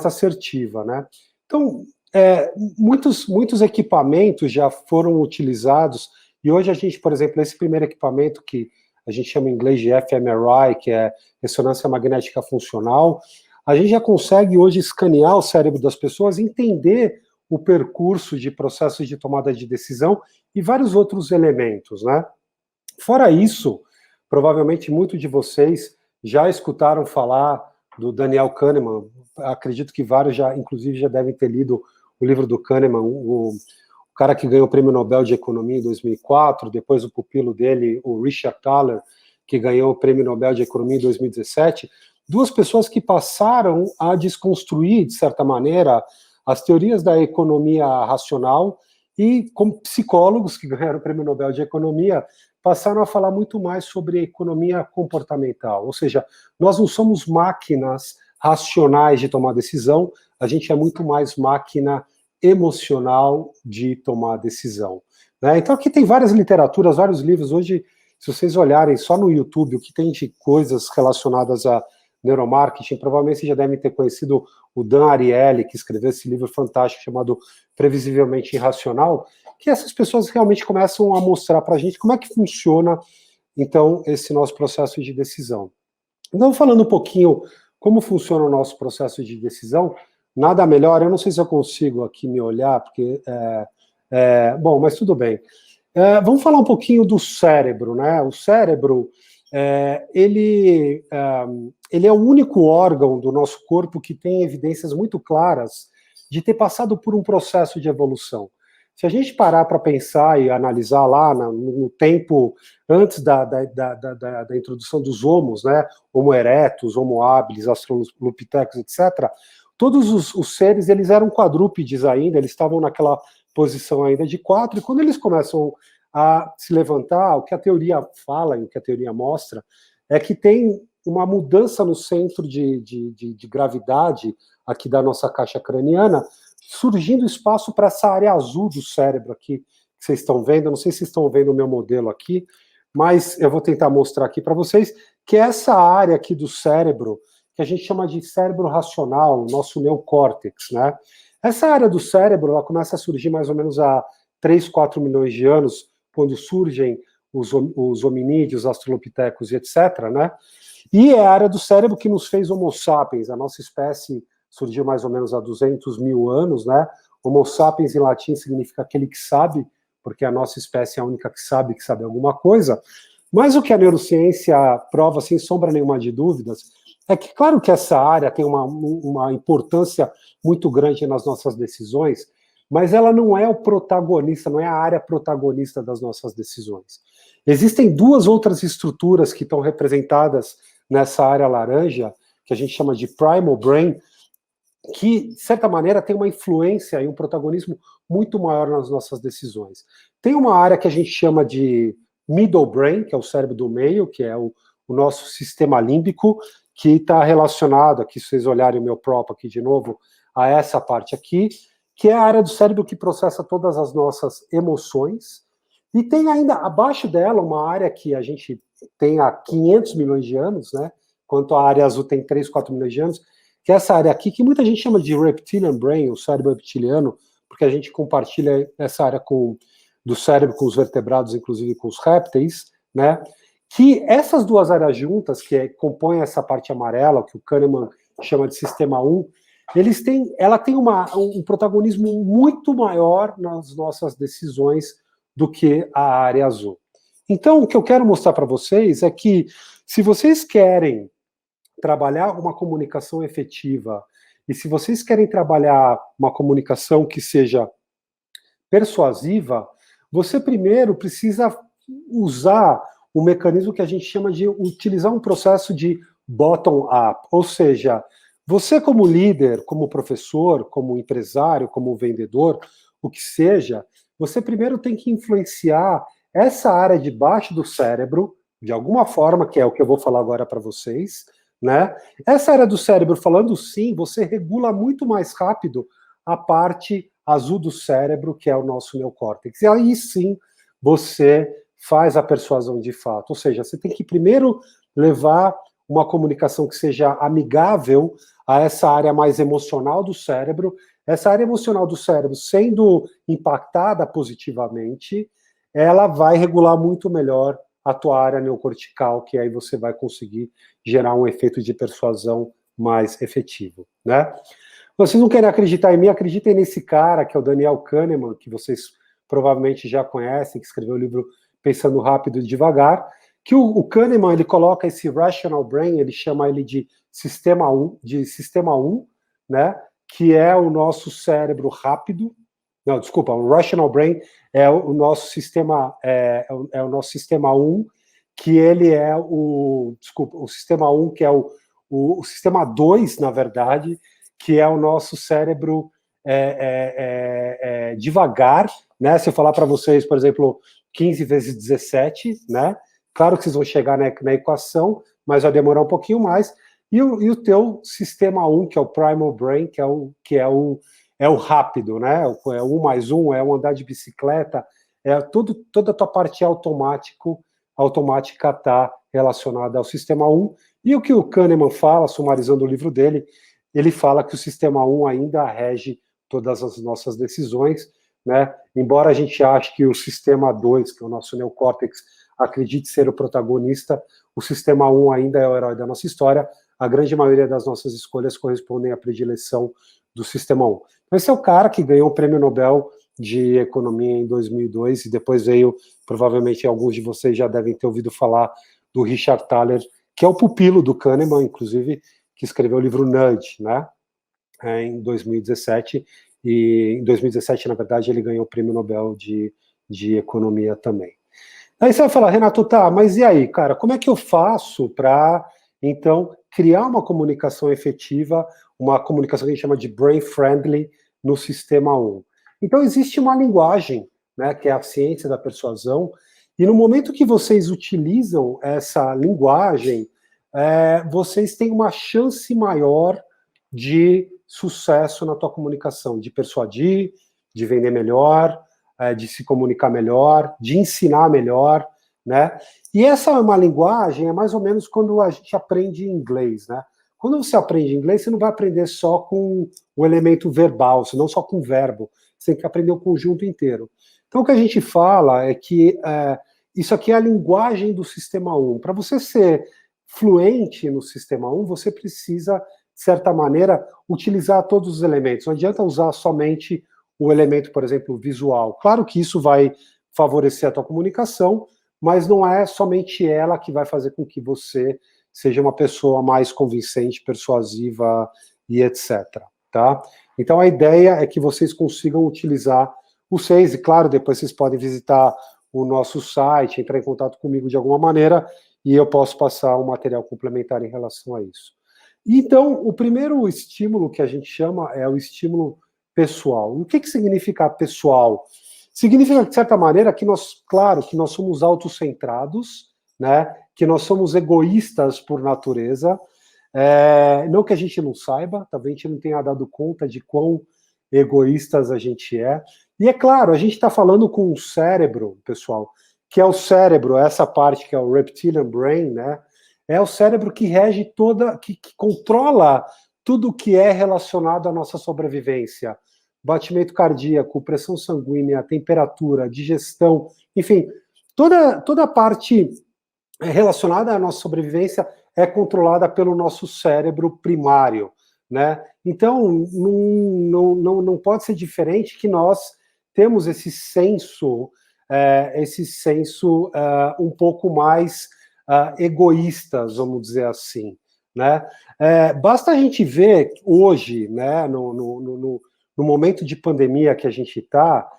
assertiva, né? Então, muitos equipamentos já foram utilizados, e hoje a gente, por exemplo, esse primeiro equipamento que a gente chama em inglês de fMRI, que é ressonância magnética funcional, a gente já consegue hoje escanear o cérebro das pessoas, entender o percurso de processos de tomada de decisão e vários outros elementos, né? Fora isso, provavelmente muitos de vocês já escutaram falar do Daniel Kahneman. Acredito que vários inclusive, já devem ter lido o livro do Kahneman, o cara que ganhou o Prêmio Nobel de Economia em 2004, depois o pupilo dele, o Richard Thaler, que ganhou o Prêmio Nobel de Economia em 2017, duas pessoas que passaram a desconstruir, de certa maneira, as teorias da economia racional e, como psicólogos que ganharam o Prêmio Nobel de Economia, passaram a falar muito mais sobre economia comportamental, ou seja, nós não somos máquinas racionais de tomar decisão, a gente é muito mais máquina emocional de tomar decisão. Né? Então aqui tem várias literaturas, vários livros. Hoje, se vocês olharem só no YouTube, o que tem de coisas relacionadas a neuromarketing, provavelmente vocês já devem ter conhecido o Dan Ariely, que escreveu esse livro fantástico chamado Previsivelmente Irracional, que essas pessoas realmente começam a mostrar para a gente como é que funciona, então, esse nosso processo de decisão. Então, falando um pouquinho como funciona o nosso processo de decisão, nada melhor, eu não sei se eu consigo aqui me olhar, porque... bom, mas tudo bem. Vamos falar um pouquinho do cérebro, né? O cérebro, ele é o único órgão do nosso corpo que tem evidências muito claras de ter passado por um processo de evolução. Se a gente parar para pensar e analisar lá no tempo antes da introdução dos homos, né, Homo erectus, Homo habilis, Australopithecus, etc., todos os seres, eles eram quadrúpedes ainda, eles estavam naquela posição ainda de 4, e quando eles começam a se levantar, o que a teoria fala e o que a teoria mostra é que tem uma mudança no centro de gravidade aqui da nossa caixa craniana, surgindo espaço para essa área azul do cérebro aqui, que vocês estão vendo. Eu não sei se vocês estão vendo o meu modelo aqui, mas eu vou tentar mostrar aqui para vocês, que é essa área aqui do cérebro, que a gente chama de cérebro racional, nosso neocórtex, né? Essa área do cérebro, ela começa a surgir mais ou menos há 3, 4 milhões de anos, quando surgem os hominídeos, australopithecus e etc., né? E é a área do cérebro que nos fez Homo sapiens. A nossa espécie surgiu mais ou menos há 200 mil anos, né? Homo sapiens em latim significa aquele que sabe, porque a nossa espécie é a única que sabe alguma coisa. Mas o que a neurociência prova, sem sombra nenhuma de dúvidas, é que, claro que essa área tem uma importância muito grande nas nossas decisões, mas ela não é o protagonista, não é a área protagonista das nossas decisões. Existem duas outras estruturas que estão representadas nessa área laranja, que a gente chama de primal brain, que, de certa maneira, tem uma influência e um protagonismo muito maior nas nossas decisões. Tem uma área que a gente chama de middle brain, que é o cérebro do meio, que é o nosso sistema límbico, que está relacionado, aqui se vocês olharem o meu prop aqui de novo, a essa parte aqui, que é a área do cérebro que processa todas as nossas emoções, e tem ainda abaixo dela uma área que a gente tem há 500 milhões de anos, né, enquanto a área azul tem 3, 4 milhões de anos, que é essa área aqui, que muita gente chama de reptilian brain, o cérebro reptiliano, porque a gente compartilha essa área do cérebro com os vertebrados, inclusive com os répteis, né, que essas duas áreas juntas, que compõem essa parte amarela, que o Kahneman chama de sistema 1, ela tem um protagonismo muito maior nas nossas decisões do que a área azul. Então, o que eu quero mostrar para vocês é que, se vocês querem trabalhar uma comunicação efetiva, e se vocês querem trabalhar uma comunicação que seja persuasiva, você primeiro precisa usar o mecanismo que a gente chama de utilizar um processo de bottom-up, ou seja, você como líder, como professor, como empresário, como vendedor, o que seja, você primeiro tem que influenciar essa área de baixo do cérebro, de alguma forma, que é o que eu vou falar agora para vocês, né? Essa área do cérebro, falando sim, você regula muito mais rápido a parte azul do cérebro, que é o nosso neocórtex. E aí sim, você faz a persuasão de fato. Ou seja, você tem que primeiro levar uma comunicação que seja amigável a essa área mais emocional do cérebro. Essa área emocional do cérebro, sendo impactada positivamente, ela vai regular muito melhor a tua área neocortical, que aí você vai conseguir gerar um efeito de persuasão mais efetivo, né? Vocês não querem acreditar em mim? Acreditem nesse cara, que é o Daniel Kahneman, que vocês provavelmente já conhecem, que escreveu o livro Pensando Rápido e Devagar, que o Kahneman, ele coloca esse rational brain, ele chama ele de sistema 1, né, que é o nosso cérebro rápido. Não, desculpa, o rational brain é o nosso sistema, o nosso sistema 1, que ele é o sistema 1, que é o sistema 2, na verdade, que é o nosso cérebro devagar, né? Se eu falar para vocês, por exemplo, 15 vezes 17, né? Claro que vocês vão chegar na equação, mas vai demorar um pouquinho mais. E o teu sistema 1, que é o primal brain, que é o rápido, né? É o 1 mais 1, é o andar de bicicleta, toda a tua parte automática está relacionada ao sistema 1. E o que o Kahneman fala, sumarizando o livro dele, ele fala que o sistema 1 ainda rege todas as nossas decisões, né? Embora a gente ache que o sistema 2, que é o nosso neocórtex, acredite ser o protagonista, o sistema 1 ainda é o herói da nossa história. A grande maioria das nossas escolhas correspondem à predileção do sistema 1. Então, esse é o cara que ganhou o Prêmio Nobel de Economia em 2002, e depois veio, provavelmente alguns de vocês já devem ter ouvido falar do Richard Thaler, que é o pupilo do Kahneman, inclusive, que escreveu o livro Nudge, né, em 2017, e em 2017, na verdade, ele ganhou o Prêmio Nobel de Economia também. Aí você vai falar, Renato, tá, mas e aí, cara, como é que eu faço para, então, criar uma comunicação efetiva, uma comunicação que a gente chama de brain-friendly no sistema 1? Então, existe uma linguagem, né, que é a ciência da persuasão, e no momento que vocês utilizam essa linguagem, vocês têm uma chance maior de sucesso na tua comunicação, de persuadir, de vender melhor, de se comunicar melhor, de ensinar melhor, né? E essa é uma linguagem, é mais ou menos quando a gente aprende inglês, né? Quando você aprende inglês, você não vai aprender só com o elemento verbal, não só com o verbo, você tem que aprender o conjunto inteiro. Então, o que a gente fala é que isso aqui é a linguagem do sistema 1. Para você ser fluente no sistema 1, você precisa, de certa maneira, utilizar todos os elementos. Não adianta usar somente o elemento, por exemplo, visual. Claro que isso vai favorecer a tua comunicação, mas não é somente ela que vai fazer com que você seja uma pessoa mais convincente, persuasiva e etc. Tá? Então, a ideia é que vocês consigam utilizar os 6, e claro, depois vocês podem visitar o nosso site, entrar em contato comigo de alguma maneira, e eu posso passar um material complementar em relação a isso. Então, o primeiro estímulo que a gente chama é o estímulo pessoal. O que significa pessoal? Significa, de certa maneira, que nós, claro, que nós somos autocentrados, né? Que nós somos egoístas por natureza, não que a gente não saiba, talvez a gente não tenha dado conta de quão egoístas a gente é. E é claro, a gente está falando com um cérebro, pessoal, que é o cérebro, essa parte que é o reptilian brain, né? É o cérebro que rege que controla tudo que é relacionado à nossa sobrevivência. Batimento cardíaco, pressão sanguínea, temperatura, digestão, enfim, toda a parte relacionada à nossa sobrevivência é controlada pelo nosso cérebro primário, né? Então, não pode ser diferente que nós temos esse senso um pouco mais egoístas, vamos dizer assim, né? Basta a gente ver hoje, né, no momento de pandemia que a gente está,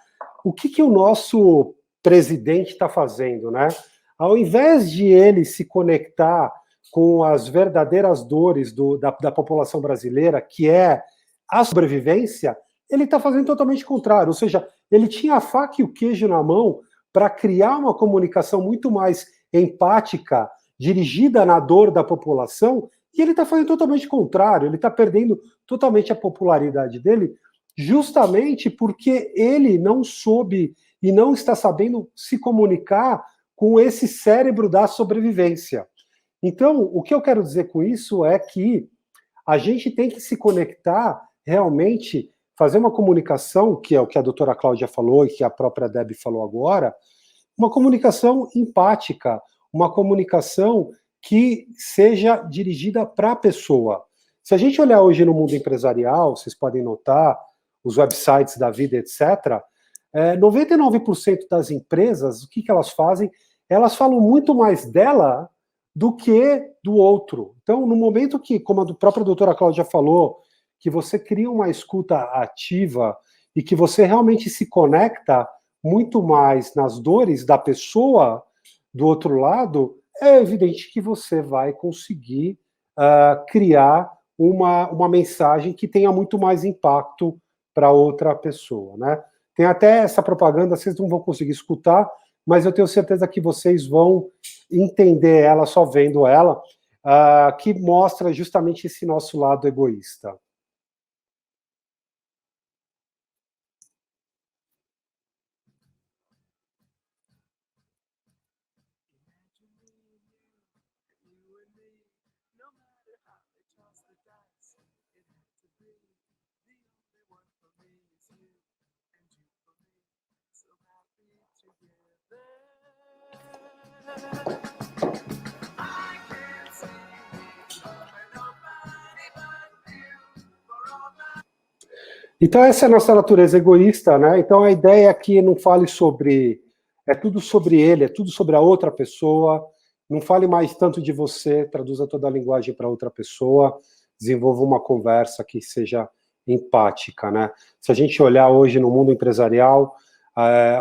o que o nosso presidente está fazendo, né? Ao invés de ele se conectar com as verdadeiras dores da população brasileira, que é a sobrevivência, ele está fazendo totalmente o contrário. Ou seja, ele tinha a faca e o queijo na mão para criar uma comunicação muito mais empática, dirigida na dor da população, e ele está fazendo totalmente o contrário. Ele está perdendo totalmente a popularidade dele, justamente porque ele não soube e não está sabendo se comunicar com esse cérebro da sobrevivência. Então, o que eu quero dizer com isso é que a gente tem que se conectar realmente, fazer uma comunicação, que é o que a doutora Cláudia falou e que a própria Debbie falou agora, uma comunicação empática, uma comunicação que seja dirigida para a pessoa. Se a gente olhar hoje no mundo empresarial, vocês podem notar, os websites da vida, etc., 99% das empresas, o que elas fazem? elas falam muito mais dela do que do outro. Então, no momento que, como a própria doutora Cláudia falou, que você cria uma escuta ativa e que você realmente se conecta muito mais nas dores da pessoa do outro lado, é evidente que você vai conseguir criar uma mensagem que tenha muito mais impacto para outra pessoa, né? Tem até essa propaganda, vocês não vão conseguir escutar, mas eu tenho certeza que vocês vão entender ela só vendo ela, que mostra justamente esse nosso lado egoísta. Então, essa é a nossa natureza egoísta, né? Então, a ideia aqui não fale sobre... É tudo sobre ele, é tudo sobre a outra pessoa. Não fale mais tanto de você, traduza toda a linguagem para outra pessoa, desenvolva uma conversa que seja empática, né? Se a gente olhar hoje no mundo empresarial,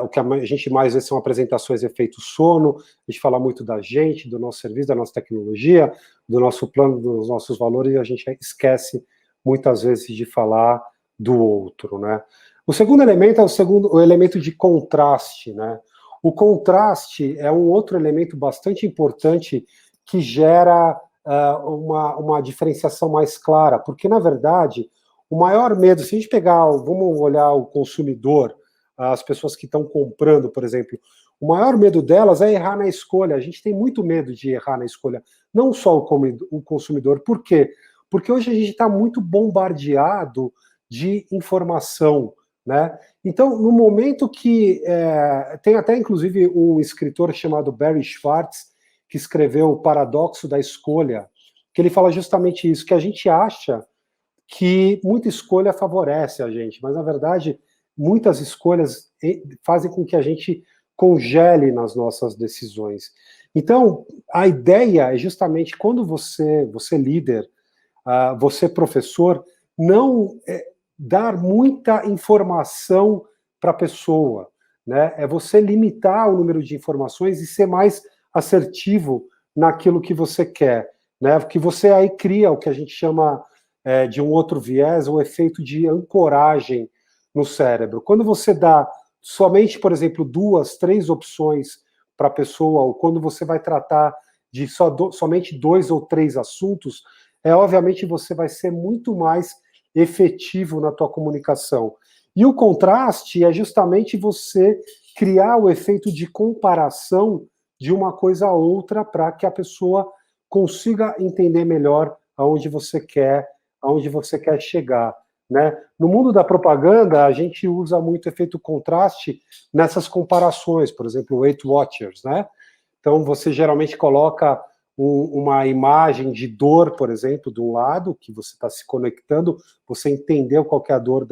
o que a gente mais vê são apresentações de efeito sono, a gente fala muito da gente, do nosso serviço, da nossa tecnologia, do nosso plano, dos nossos valores, e a gente esquece muitas vezes de falar do outro, né? O segundo elemento é o elemento de contraste, né? O contraste é um outro elemento bastante importante que gera uma diferenciação mais clara, porque, na verdade, o maior medo, se a gente pegar, vamos olhar o consumidor, as pessoas que estão comprando, por exemplo, o maior medo delas é errar na escolha. A gente tem muito medo de errar na escolha, não só o consumidor. Por quê? Porque hoje a gente está muito bombardeado de informação, né? Então, no momento que... tem até, inclusive, um escritor chamado Barry Schwartz, que escreveu O Paradoxo da Escolha, que ele fala justamente isso, que a gente acha que muita escolha favorece a gente, mas, na verdade, muitas escolhas fazem com que a gente congele nas nossas decisões. Então, a ideia é justamente quando você líder, você professor, não dar muita informação para a pessoa, né? É você limitar o número de informações e ser mais assertivo naquilo que você quer, né? Porque você aí cria o que a gente chama de um outro viés, o efeito de ancoragem no cérebro. Quando você dá somente, por exemplo, 2, 3 opções para a pessoa, ou quando você vai tratar de somente 2 ou 3 assuntos, obviamente você vai ser muito mais efetivo na tua comunicação. E o contraste é justamente você criar o efeito de comparação de uma coisa a outra para que a pessoa consiga entender melhor aonde você quer chegar, né? No mundo da propaganda, a gente usa muito efeito contraste nessas comparações, por exemplo, o Weight Watchers, né? Então, você geralmente coloca uma imagem de dor, por exemplo, de um lado, que você está se conectando, você entendeu qual que é a dor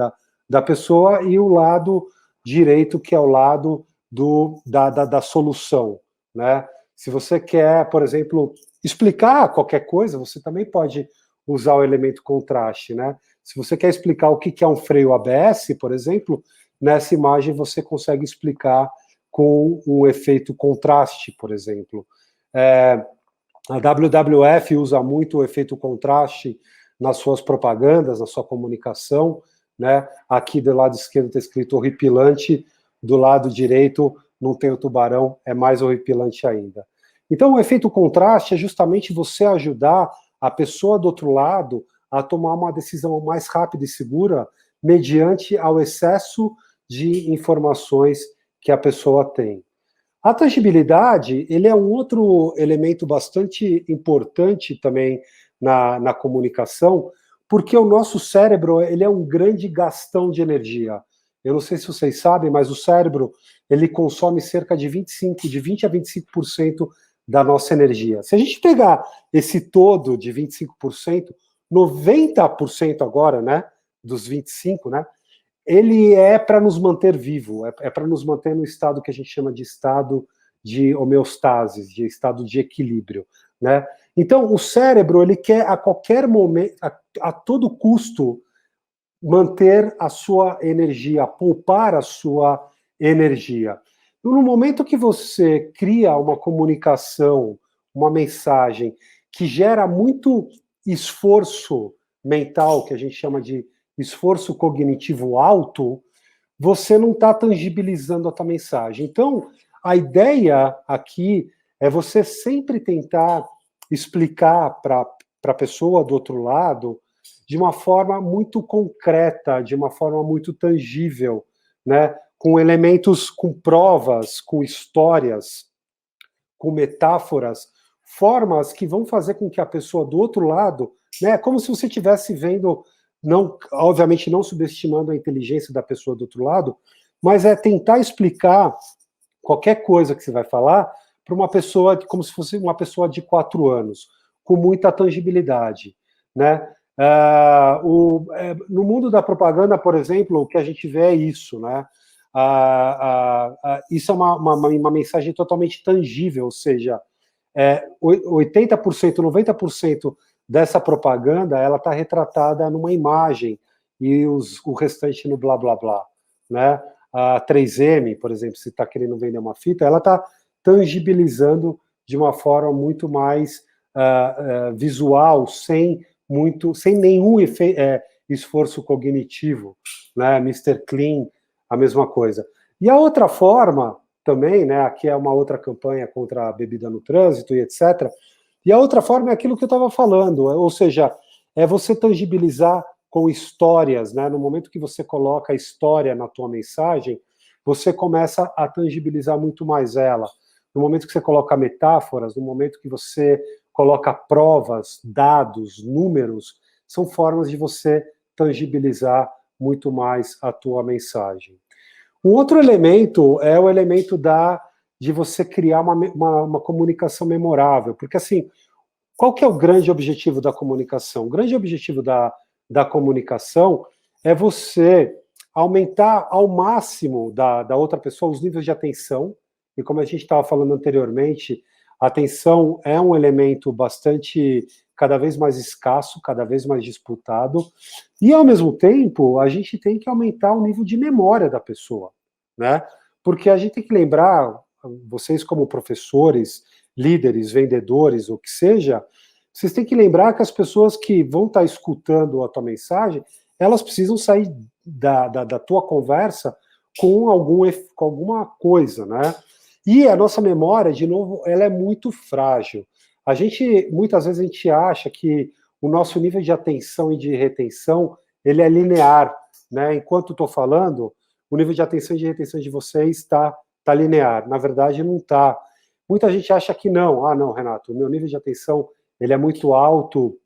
da pessoa, e o lado direito, que é o lado da solução, né? Se você quer, por exemplo, explicar qualquer coisa, você também pode usar o elemento contraste, né? Se você quer explicar o que é um freio ABS, por exemplo, nessa imagem você consegue explicar com um efeito contraste, por exemplo. A WWF usa muito o efeito contraste nas suas propagandas, na sua comunicação, né? Aqui do lado esquerdo está escrito horripilante, do lado direito não tem o tubarão, é mais horripilante ainda. Então, o efeito contraste é justamente você ajudar a pessoa do outro lado a tomar uma decisão mais rápida e segura mediante ao excesso de informações que a pessoa tem. A tangibilidade, ele é um outro elemento bastante importante também na comunicação, porque o nosso cérebro, ele é um grande gastão de energia. Eu não sei se vocês sabem, mas o cérebro, ele consome cerca de 20 a 25% da nossa energia. Se a gente pegar esse todo de 25%, 90% agora, né, dos 25%, né, ele é para nos manter vivo, é para nos manter no estado que a gente chama de estado de homeostase, de estado de equilíbrio, né? Então, o cérebro, ele quer a qualquer momento, a todo custo, manter a sua energia, poupar a sua energia. No momento que você cria uma comunicação, uma mensagem que gera muito esforço mental, que a gente chama de esforço cognitivo alto, você não está tangibilizando a tua mensagem. Então, a ideia aqui é você sempre tentar explicar para a pessoa do outro lado de uma forma muito concreta, de uma forma muito tangível, né? Com elementos, com provas, com histórias, com metáforas, formas que vão fazer com que a pessoa do outro lado, né, como se você estivesse vendo, não, obviamente não subestimando a inteligência da pessoa do outro lado, mas é tentar explicar qualquer coisa que você vai falar para uma pessoa, como se fosse uma pessoa de 4 anos, com muita tangibilidade, né? No mundo da propaganda, por exemplo, o que a gente vê é isso, né? Isso é uma mensagem totalmente tangível, ou seja, 80%, 90% dessa propaganda, ela está retratada numa imagem e o restante no blá, blá, blá, né? A 3M, por exemplo, se está querendo vender uma fita, ela está tangibilizando de uma forma muito mais visual, sem nenhum esforço cognitivo, né? Mr. Clean, a mesma coisa. E a outra forma também, né? Aqui é uma outra campanha contra a bebida no trânsito e etc. E a outra forma é aquilo que eu estava falando, ou seja, é você tangibilizar com histórias, né? No momento que você coloca a história na tua mensagem, você começa a tangibilizar muito mais ela. No momento que você coloca metáforas, no momento que você coloca provas, dados, números, são formas de você tangibilizar muito mais a tua mensagem. Um outro elemento é o elemento de você criar uma comunicação memorável, porque assim, qual que é o grande objetivo da comunicação? O grande objetivo da comunicação é você aumentar ao máximo da outra pessoa os níveis de atenção, e como a gente estava falando anteriormente, a atenção é um elemento cada vez mais escasso, cada vez mais disputado, e ao mesmo tempo a gente tem que aumentar o nível de memória da pessoa, né? Porque a gente tem que lembrar, vocês como professores, líderes, vendedores, o que seja, vocês têm que lembrar que as pessoas que vão estar escutando a tua mensagem, elas precisam sair da tua conversa com alguma coisa, né? E a nossa memória, de novo, ela é muito frágil. Muitas vezes a gente acha que o nosso nível de atenção e de retenção, ele é linear, né? Enquanto estou falando, o nível de atenção e de retenção de vocês está linear. Na verdade, não está. Muita gente acha que não. Ah, não, Renato, o meu nível de atenção ele é muito alto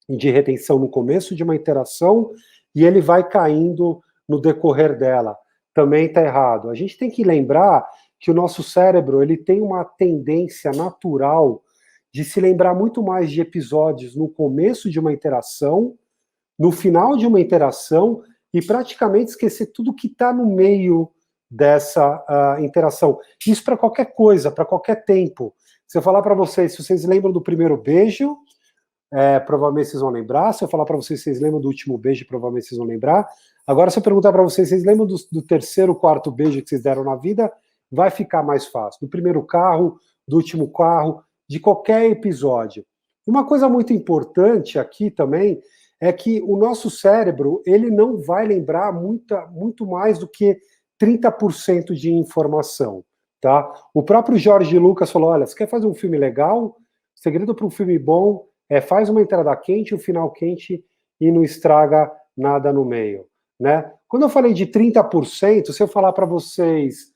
de retenção no começo de uma interação e ele vai caindo no decorrer dela. Também está errado. A gente tem que lembrar que o nosso cérebro ele tem uma tendência natural de se lembrar muito mais de episódios no começo de uma interação, no final de uma interação, e praticamente esquecer tudo que está no meio dessa interação. Isso para qualquer coisa, para qualquer tempo. Se eu falar para vocês, se vocês lembram do primeiro beijo, provavelmente vocês vão lembrar. Se eu falar para vocês, vocês lembram do último beijo, provavelmente vocês vão lembrar. Agora, se eu perguntar para vocês, vocês lembram do terceiro, quarto beijo que vocês deram na vida, vai ficar mais fácil. Do primeiro carro, do último carro, de qualquer episódio. Uma coisa muito importante aqui também é que o nosso cérebro ele não vai lembrar muito mais do que 30% de informação. Tá? O próprio Jorge Lucas falou, olha, você quer fazer um filme legal? O segredo para um filme bom faz uma entrada quente, um final quente e não estraga nada no meio. Né? Quando eu falei de 30%, se eu falar para vocês,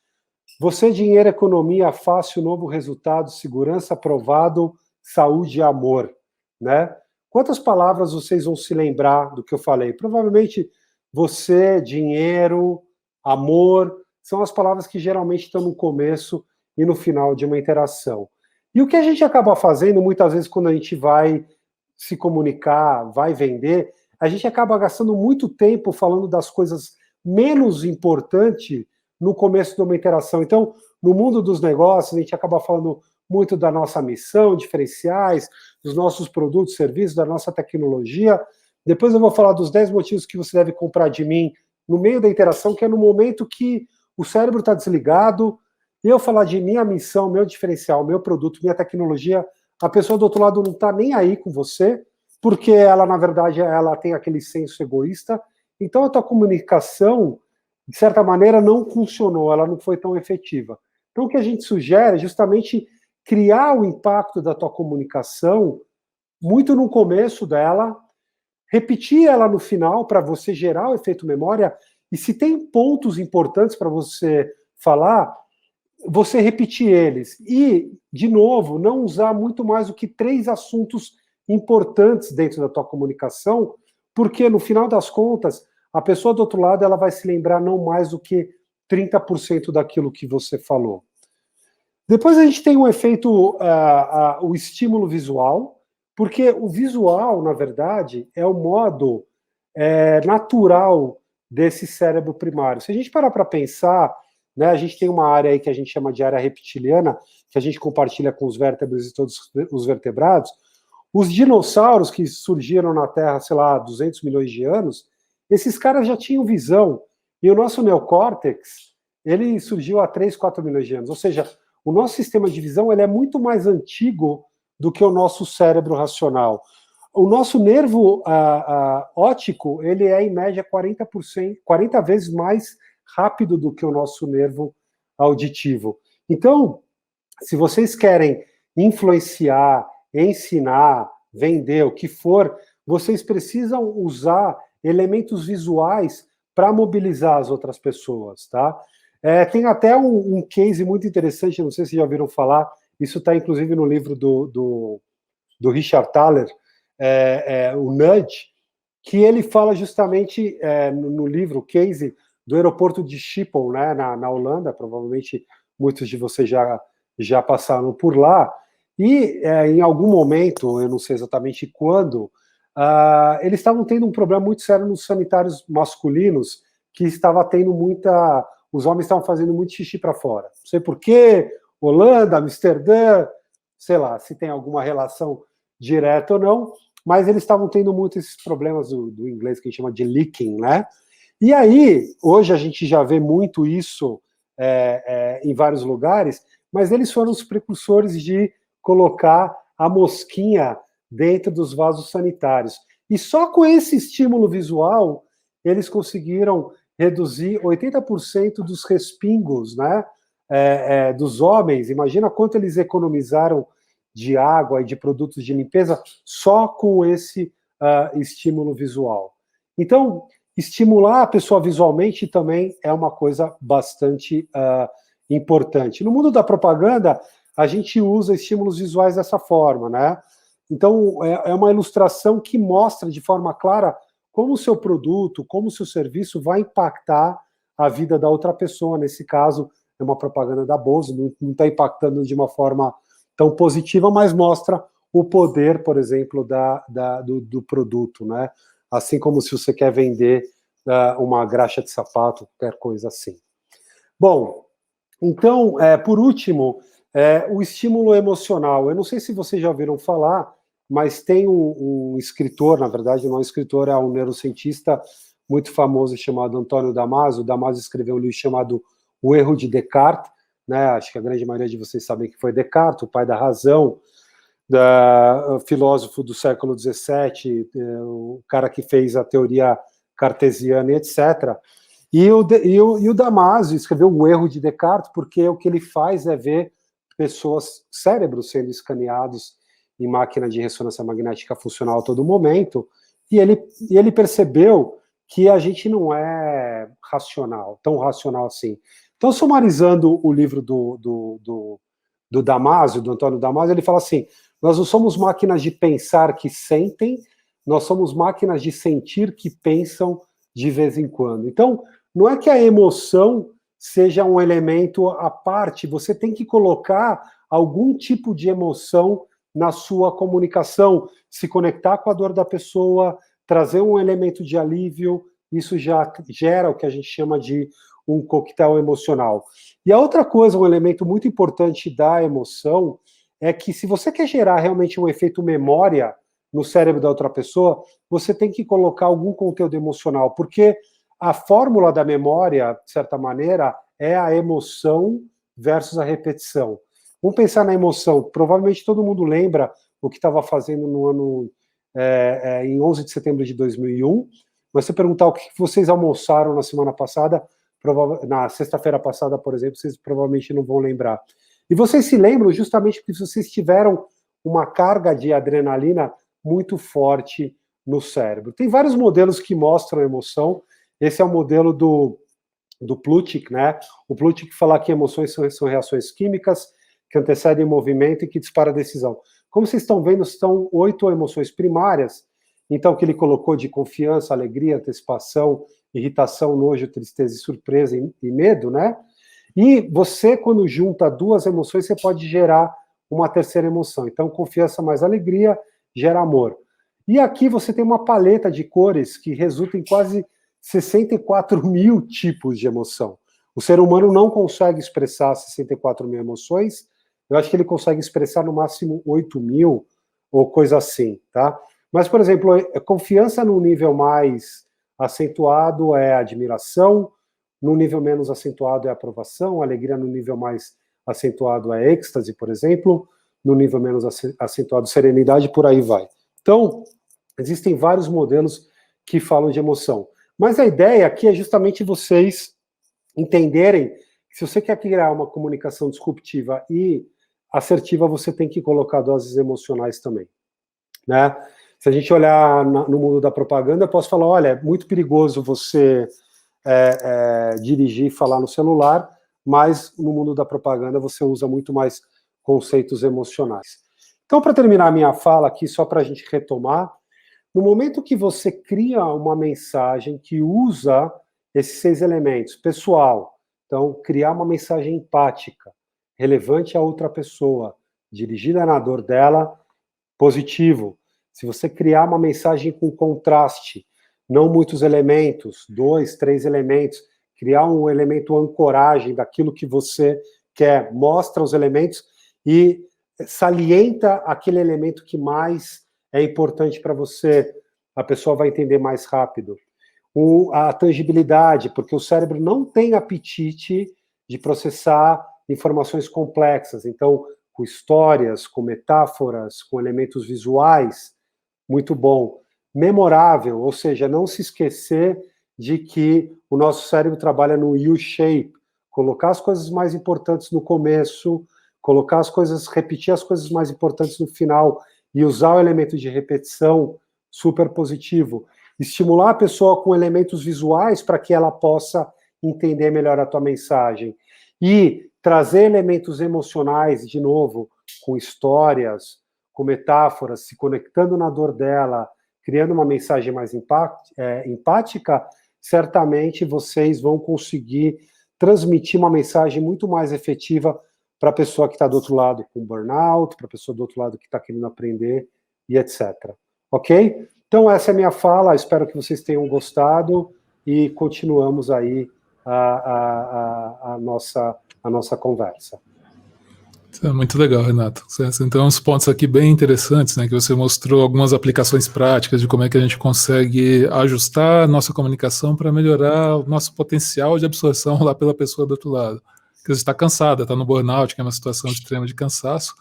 você, dinheiro, economia, fácil, novo resultado, segurança, aprovado, saúde e amor. Né? Quantas palavras vocês vão se lembrar do que eu falei? Provavelmente você, dinheiro, amor, são as palavras que geralmente estão no começo e no final de uma interação. E o que a gente acaba fazendo, muitas vezes, quando a gente vai se comunicar, vai vender, a gente acaba gastando muito tempo falando das coisas menos importantes no começo de uma interação. Então, no mundo dos negócios, a gente acaba falando muito da nossa missão, diferenciais, dos nossos produtos, serviços, da nossa tecnologia. Depois eu vou falar dos 10 motivos que você deve comprar de mim no meio da interação, que é no momento que o cérebro está desligado, e eu falar de minha missão, meu diferencial, meu produto, minha tecnologia, a pessoa do outro lado não está nem aí com você, porque ela, na verdade, ela tem aquele senso egoísta. Então, a tua comunicação, de certa maneira, não funcionou, ela não foi tão efetiva. Então, o que a gente sugere é justamente criar o impacto da tua comunicação muito no começo dela, repetir ela no final para você gerar o efeito memória, e se tem pontos importantes para você falar, você repetir eles. E, de novo, não usar muito mais do que 3 assuntos importantes dentro da tua comunicação, porque, no final das contas, a pessoa do outro lado ela vai se lembrar não mais do que 30% daquilo que você falou. Depois a gente tem um efeito, o estímulo visual, porque o visual, na verdade, é o modo natural desse cérebro primário. Se a gente parar para pensar, né, a gente tem uma área aí que a gente chama de área reptiliana, que a gente compartilha com os vértebros e todos os vertebrados. Os dinossauros que surgiram na Terra, sei lá, 200 milhões de anos, esses caras já tinham visão. E o nosso neocórtex, ele surgiu há 3, 4 milhões de anos. Ou seja, o nosso sistema de visão ele é muito mais antigo do que o nosso cérebro racional. O nosso nervo óptico, ele é, em média, 40 vezes mais rápido do que o nosso nervo auditivo. Então, se vocês querem influenciar, ensinar, vender, o que for, vocês precisam usar elementos visuais para mobilizar as outras pessoas, tá? Tem até um case muito interessante, não sei se já ouviram falar, isso está inclusive no livro do Richard Thaler, o Nudge, que ele fala justamente no livro, o case do aeroporto de Schiphol, né, na Holanda, provavelmente muitos de vocês já passaram por lá, e em algum momento, eu não sei exatamente quando, eles estavam tendo um problema muito sério nos sanitários masculinos, que estava tendo os homens estavam fazendo muito xixi para fora. Não sei porquê, Holanda, Amsterdã, sei lá, se tem alguma relação direta ou não, mas eles estavam tendo muito esses problemas do inglês que a gente chama de leaking, né? E aí, hoje a gente já vê muito isso em vários lugares, mas eles foram os precursores de colocar a mosquinha dentro dos vasos sanitários. E só com esse estímulo visual, eles conseguiram reduzir 80% dos respingos, né, dos homens. Imagina quanto eles economizaram de água e de produtos de limpeza só com esse estímulo visual. Então, estimular a pessoa visualmente também é uma coisa bastante importante. No mundo da propaganda, a gente usa estímulos visuais dessa forma, né? Então, é uma ilustração que mostra de forma clara como o seu produto, como o seu serviço vai impactar a vida da outra pessoa. Nesse caso, é uma propaganda da Bose, não está impactando de uma forma tão positiva, mas mostra o poder, por exemplo, do produto, né? Assim como se você quer vender uma graxa de sapato, qualquer coisa assim. Bom, então, por último, o estímulo emocional. Eu não sei se vocês já ouviram falar, mas tem um escritor, na verdade não é um escritor, é um neurocientista muito famoso chamado Antônio Damasio. O Damasio escreveu um livro chamado O Erro de Descartes, né? Acho que a grande maioria de vocês sabem que foi Descartes, o pai da razão, filósofo do século XVII, o cara que fez a teoria cartesiana, etc. E o Damasio escreveu O Erro de Descartes porque o que ele faz é ver cérebros sendo escaneados em máquina de ressonância magnética funcional a todo momento, e ele percebeu que a gente não é racional, tão racional assim. Então, sumarizando o livro do Damasio, do Antônio Damasio, ele fala assim: nós não somos máquinas de pensar que sentem, nós somos máquinas de sentir que pensam de vez em quando. Então, não é que a emoção seja um elemento à parte, você tem que colocar algum tipo de emoção na sua comunicação, se conectar com a dor da pessoa, trazer um elemento de alívio, isso já gera o que a gente chama de um coquetel emocional. E a outra coisa, um elemento muito importante da emoção, é que se você quer gerar realmente um efeito memória no cérebro da outra pessoa, você tem que colocar algum conteúdo emocional, porque a fórmula da memória, de certa maneira, é a emoção versus a repetição. Vamos pensar na emoção. Provavelmente todo mundo lembra o que estava fazendo no ano em 11 de setembro de 2001, mas se perguntar o que vocês almoçaram na semana passada, na sexta-feira passada, por exemplo, vocês provavelmente não vão lembrar. E vocês se lembram justamente porque vocês tiveram uma carga de adrenalina muito forte no cérebro. Tem vários modelos que mostram a emoção. Esse é o modelo do Plutchik, né? O Plutchik fala que emoções são reações químicas que antecedem o movimento e que disparam a decisão. Como vocês estão vendo, são 8 emoções primárias, então que ele colocou de confiança, alegria, antecipação, irritação, nojo, tristeza e surpresa e medo, né? E você, quando junta 2 emoções, você pode gerar uma terceira emoção. Então, confiança mais alegria gera amor. E aqui você tem uma paleta de cores que resulta em quase 64 mil tipos de emoção. O ser humano não consegue expressar 64 mil emoções. Eu acho que ele consegue expressar no máximo 8 mil ou coisa assim, tá? Mas, por exemplo, a confiança no nível mais acentuado é admiração, no nível menos acentuado é aprovação, alegria no nível mais acentuado é êxtase, por exemplo, no nível menos acentuado serenidade, por aí vai. Então, existem vários modelos que falam de emoção. Mas a ideia aqui é justamente vocês entenderem que se você quer criar uma comunicação disruptiva e assertiva, você tem que colocar doses emocionais também, né? Se a gente olhar no mundo da propaganda, eu posso falar, olha, é muito perigoso você dirigir e falar no celular, mas no mundo da propaganda você usa muito mais conceitos emocionais. Então, para terminar a minha fala aqui, só para a gente retomar, no momento que você cria uma mensagem que usa esses 6 elementos, pessoal, então, criar uma mensagem empática, relevante a outra pessoa, dirigida na dor dela, positivo. Se você criar uma mensagem com contraste, não muitos elementos, 2, 3 elementos, criar um elemento ancoragem daquilo que você quer, mostra os elementos e salienta aquele elemento que mais é importante para você, a pessoa vai entender mais rápido. A tangibilidade, porque o cérebro não tem apetite de processar informações complexas, então, com histórias, com metáforas, com elementos visuais, muito bom. Memorável, ou seja, não se esquecer de que o nosso cérebro trabalha no U-shape, colocar as coisas mais importantes no começo, repetir as coisas mais importantes no final e usar o elemento de repetição super positivo. Estimular a pessoa com elementos visuais para que ela possa entender melhor a tua mensagem. E trazer elementos emocionais, de novo, com histórias, com metáforas, se conectando na dor dela, criando uma mensagem mais empática, certamente vocês vão conseguir transmitir uma mensagem muito mais efetiva para a pessoa que está do outro lado com burnout, para a pessoa do outro lado que está querendo aprender, e etc. Ok? Então, essa é a minha fala, espero que vocês tenham gostado e continuamos aí a nossa conversa. Isso é muito legal, Renato. Então, uns pontos aqui bem interessantes, né, que você mostrou algumas aplicações práticas de como é que a gente consegue ajustar a nossa comunicação para melhorar o nosso potencial de absorção lá pela pessoa do outro lado. Porque você está cansada, está no burnout, que é uma situação extrema de cansaço,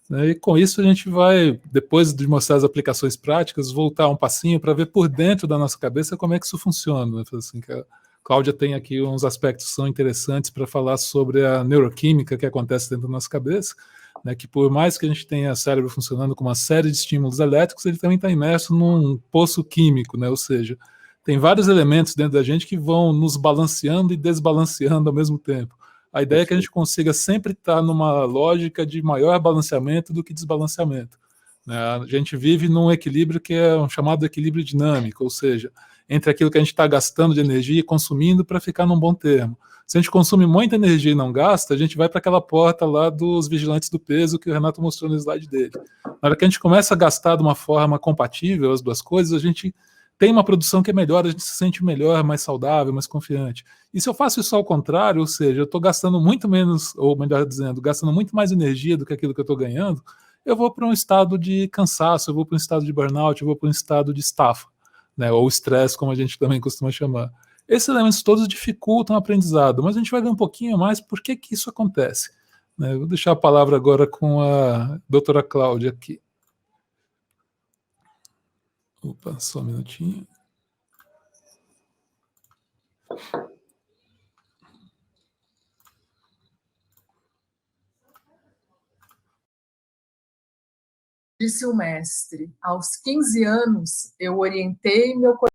né, e com isso a gente vai, depois de mostrar as aplicações práticas, voltar um passinho para ver por dentro da nossa cabeça como é que isso funciona. Né? Assim, que a Cláudia tem aqui uns aspectos que são interessantes para falar sobre a neuroquímica que acontece dentro da nossa cabeça, né, que por mais que a gente tenha cérebro funcionando com uma série de estímulos elétricos, ele também está imerso num poço químico, né, ou seja, tem vários elementos dentro da gente que vão nos balanceando e desbalanceando ao mesmo tempo. A ideia é que a gente consiga sempre estar numa lógica de maior balanceamento do que desbalanceamento. Né? A gente vive num equilíbrio que é um chamado equilíbrio dinâmico, ou seja, entre aquilo que a gente está gastando de energia e consumindo para ficar num bom termo. Se a gente consome muita energia e não gasta, a gente vai para aquela porta lá dos vigilantes do peso que o Renato mostrou no slide dele. Na hora que a gente começa a gastar de uma forma compatível as duas coisas, a gente tem uma produção que é melhor, a gente se sente melhor, mais saudável, mais confiante. E se eu faço isso ao contrário, ou seja, eu estou gastando muito menos, ou melhor dizendo, gastando muito mais energia do que aquilo que eu estou ganhando, eu vou para um estado de cansaço, eu vou para um estado de burnout, eu vou para um estado de estafa, né, ou estresse, como a gente também costuma chamar. Esses elementos todos dificultam o aprendizado, mas a gente vai ver um pouquinho mais por que isso acontece. Né? Eu vou deixar a palavra agora com a doutora Cláudia aqui. Opa, só um minutinho. Disse o mestre, aos 15 anos eu orientei meu coração.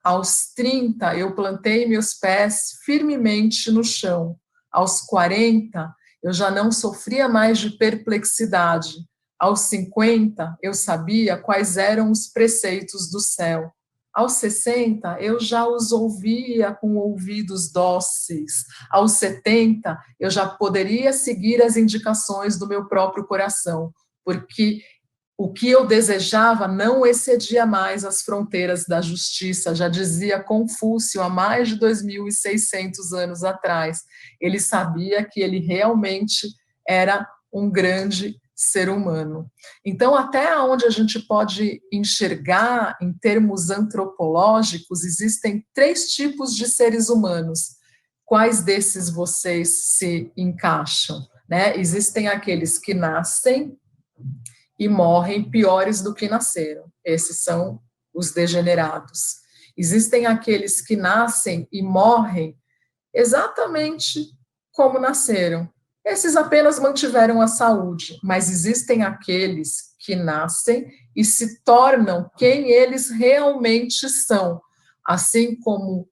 Aos 30 eu plantei meus pés firmemente no chão. Aos 40 eu já não sofria mais de perplexidade. Aos 50 eu sabia quais eram os preceitos do céu. Aos 60 eu já os ouvia com ouvidos dóceis. Aos 70 eu já poderia seguir as indicações do meu próprio coração, porque o que eu desejava não excedia mais as fronteiras da justiça, já dizia Confúcio há mais de 2.600 anos atrás. Ele sabia que ele realmente era um grande ser humano. Então, até onde a gente pode enxergar, em termos antropológicos, existem 3 tipos de seres humanos. Quais desses vocês se encaixam? Né? Existem aqueles que nascem e morrem piores do que nasceram. Esses são os degenerados. Existem aqueles que nascem e morrem exatamente como nasceram. Esses apenas mantiveram a saúde, mas existem aqueles que nascem e se tornam quem eles realmente são, assim como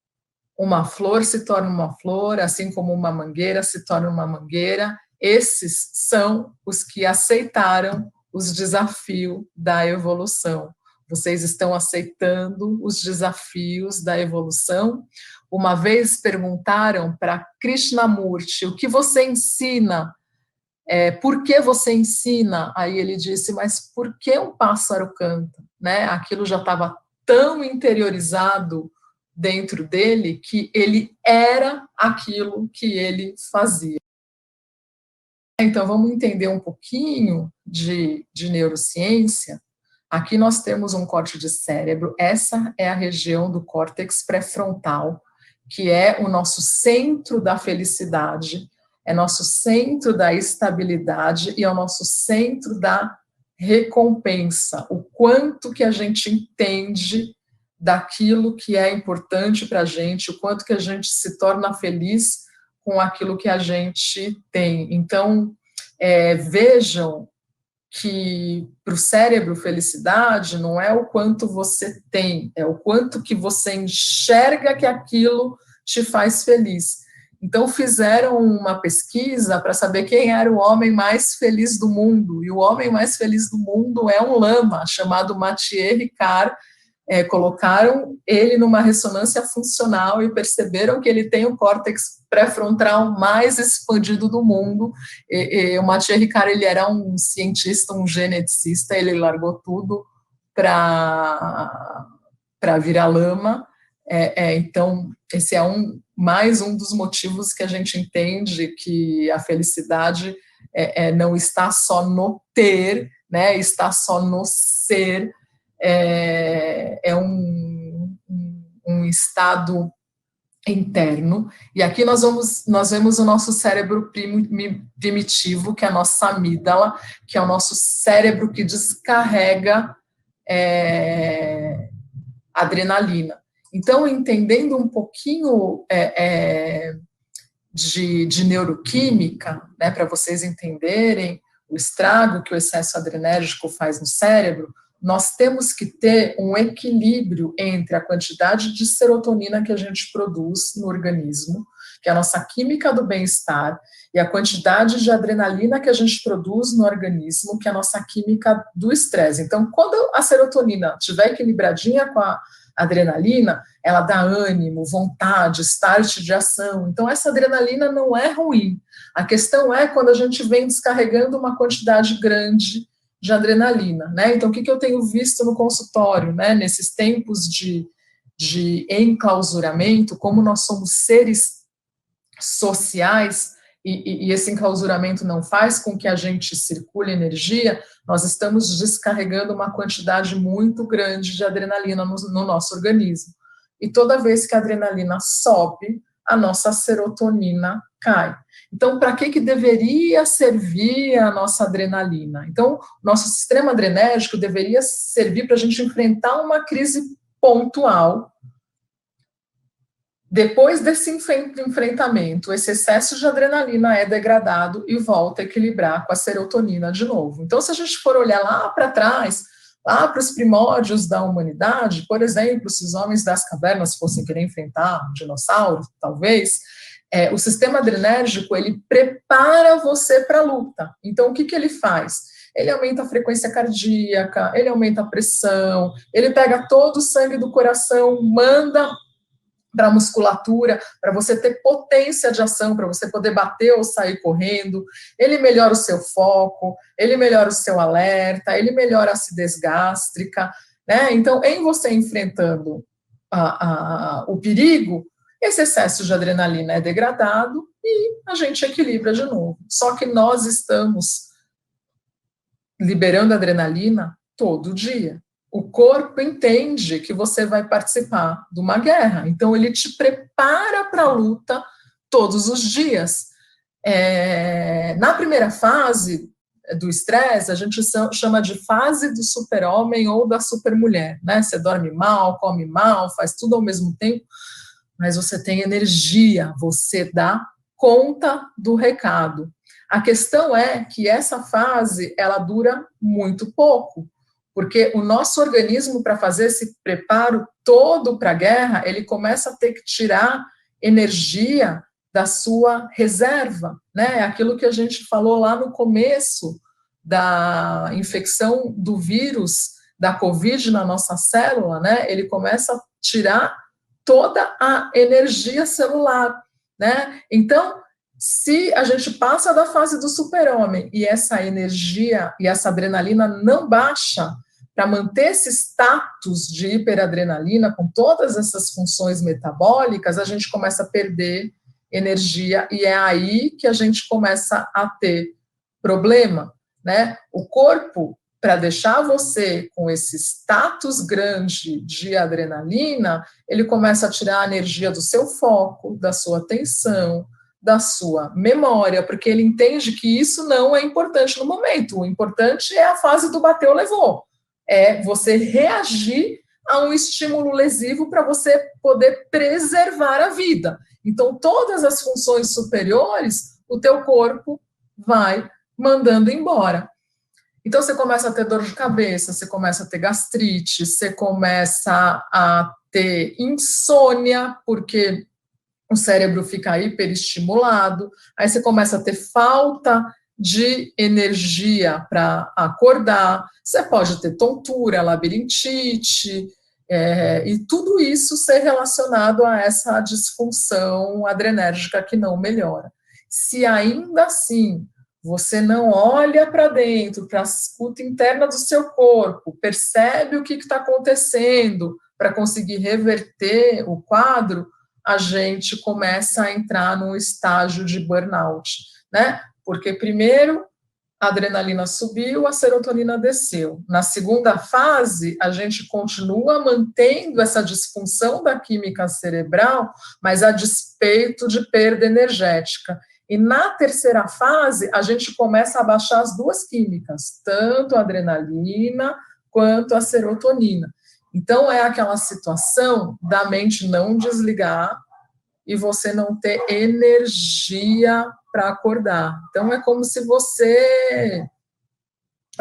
uma flor se torna uma flor, assim como uma mangueira se torna uma mangueira. Esses são os que aceitaram os desafios da evolução. Vocês estão aceitando os desafios da evolução? Uma vez perguntaram para Krishnamurti, o que você ensina? Por que você ensina? Aí ele disse, mas por que um pássaro canta? Né? Aquilo já estava tão interiorizado dentro dele que ele era aquilo que ele fazia. Então, vamos entender um pouquinho de neurociência. Aqui nós temos um corte de cérebro, essa é a região do córtex pré-frontal, que é o nosso centro da felicidade, é nosso centro da estabilidade e é o nosso centro da recompensa, o quanto que a gente entende daquilo que é importante para a gente, o quanto que a gente se torna feliz com aquilo que a gente tem. Então, vejam que para o cérebro felicidade não é o quanto você tem, é o quanto que você enxerga que aquilo te faz feliz. Então fizeram uma pesquisa para saber quem era o homem mais feliz do mundo, e o homem mais feliz do mundo é um lama chamado Mathieu Ricard. Colocaram ele numa ressonância funcional e perceberam que ele tem o córtex pré-frontal mais expandido do mundo. O Mathieu Ricard, ele era um cientista, um geneticista, ele largou tudo para virar lama. Então, esse é mais um dos motivos que a gente entende que a felicidade não está só no ter, né, está só no ser. É um estado interno, e aqui nós vemos o nosso cérebro primitivo, que é a nossa amígdala, que é o nosso cérebro que descarrega adrenalina. Então, entendendo um pouquinho de neuroquímica, né, para vocês entenderem o estrago que o excesso adrenérgico faz no cérebro, nós temos que ter um equilíbrio entre a quantidade de serotonina que a gente produz no organismo, que é a nossa química do bem-estar, e a quantidade de adrenalina que a gente produz no organismo, que é a nossa química do estresse. Então, quando a serotonina estiver equilibradinha com a adrenalina, ela dá ânimo, vontade, start de ação. Então, essa adrenalina não é ruim. A questão é quando a gente vem descarregando uma quantidade grande de adrenalina, né? Então, o que eu tenho visto no consultório, né? Nesses tempos de enclausuramento, como nós somos seres sociais, e esse enclausuramento não faz com que a gente circule energia, nós estamos descarregando uma quantidade muito grande de adrenalina no nosso organismo. E toda vez que a adrenalina sobe, a nossa serotonina cai. Então, para que deveria servir a nossa adrenalina? Então, nosso sistema adrenérgico deveria servir para a gente enfrentar uma crise pontual. Depois desse enfrentamento, esse excesso de adrenalina é degradado e volta a equilibrar com a serotonina de novo. Então, se a gente for olhar lá para trás, lá para os primórdios da humanidade, por exemplo, se os homens das cavernas fossem querer enfrentar um dinossauro, talvez, o sistema adrenérgico, ele prepara você para a luta. Então, o que ele faz? Ele aumenta a frequência cardíaca, ele aumenta a pressão, ele pega todo o sangue do coração, manda para a musculatura, para você ter potência de ação, para você poder bater ou sair correndo, ele melhora o seu foco, ele melhora o seu alerta, ele melhora a acidez gástrica, né? Então, em você enfrentando o perigo, esse excesso de adrenalina é degradado e a gente equilibra de novo. Só que nós estamos liberando adrenalina todo dia. O corpo entende que você vai participar de uma guerra, então ele te prepara para a luta todos os dias. Na primeira fase do estresse, a gente chama de fase do super-homem ou da super-mulher, né? Você dorme mal, come mal, faz tudo ao mesmo tempo, mas você tem energia, você dá conta do recado. A questão é que essa fase, ela dura muito pouco, porque o nosso organismo, para fazer esse preparo todo para a guerra, ele começa a ter que tirar energia da sua reserva, né? Aquilo que a gente falou lá no começo da infecção do vírus, da Covid na nossa célula, né? Ele começa a tirar toda a energia celular, né? Então, se a gente passa da fase do super-homem e essa energia e essa adrenalina não baixa para manter esse status de hiperadrenalina com todas essas funções metabólicas, a gente começa a perder energia e é aí que a gente começa a ter problema, né? O corpo, para deixar você com esse status grande de adrenalina, ele começa a tirar a energia do seu foco, da sua atenção, da sua memória, porque ele entende que isso não é importante no momento. O importante é a fase do bateu, levou. É você reagir a um estímulo lesivo para você poder preservar a vida. Então, todas as funções superiores, o teu corpo vai mandando embora. Então, você começa a ter dor de cabeça, você começa a ter gastrite, você começa a ter insônia, porque o cérebro fica hiperestimulado, aí você começa a ter falta de energia para acordar, você pode ter tontura, labirintite, e tudo isso ser relacionado a essa disfunção adrenérgica que não melhora. Se ainda assim você não olha para dentro, para a escuta interna do seu corpo, percebe o que está acontecendo para conseguir reverter o quadro, a gente começa a entrar num estágio de burnout, né? Porque primeiro a adrenalina subiu, a serotonina desceu. Na segunda fase, a gente continua mantendo essa disfunção da química cerebral, mas a despeito de perda energética. E na terceira fase, a gente começa a baixar as duas químicas, tanto a adrenalina quanto a serotonina. Então, é aquela situação da mente não desligar e você não ter energia para acordar. Então, é como se você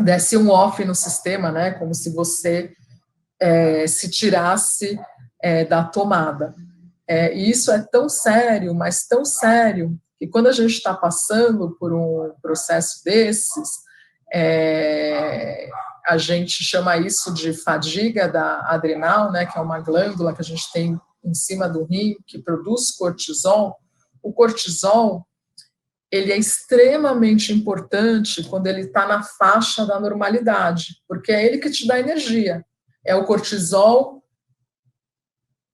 desse um off no sistema, né? Como se você se tirasse da tomada. E isso é tão sério, mas tão sério, que quando a gente está passando por um processo desses, a gente chama isso de fadiga da adrenal, né, que é uma glândula que a gente tem em cima do rim, que produz cortisol. O cortisol, ele é extremamente importante quando ele está na faixa da normalidade, porque é ele que te dá energia. É o cortisol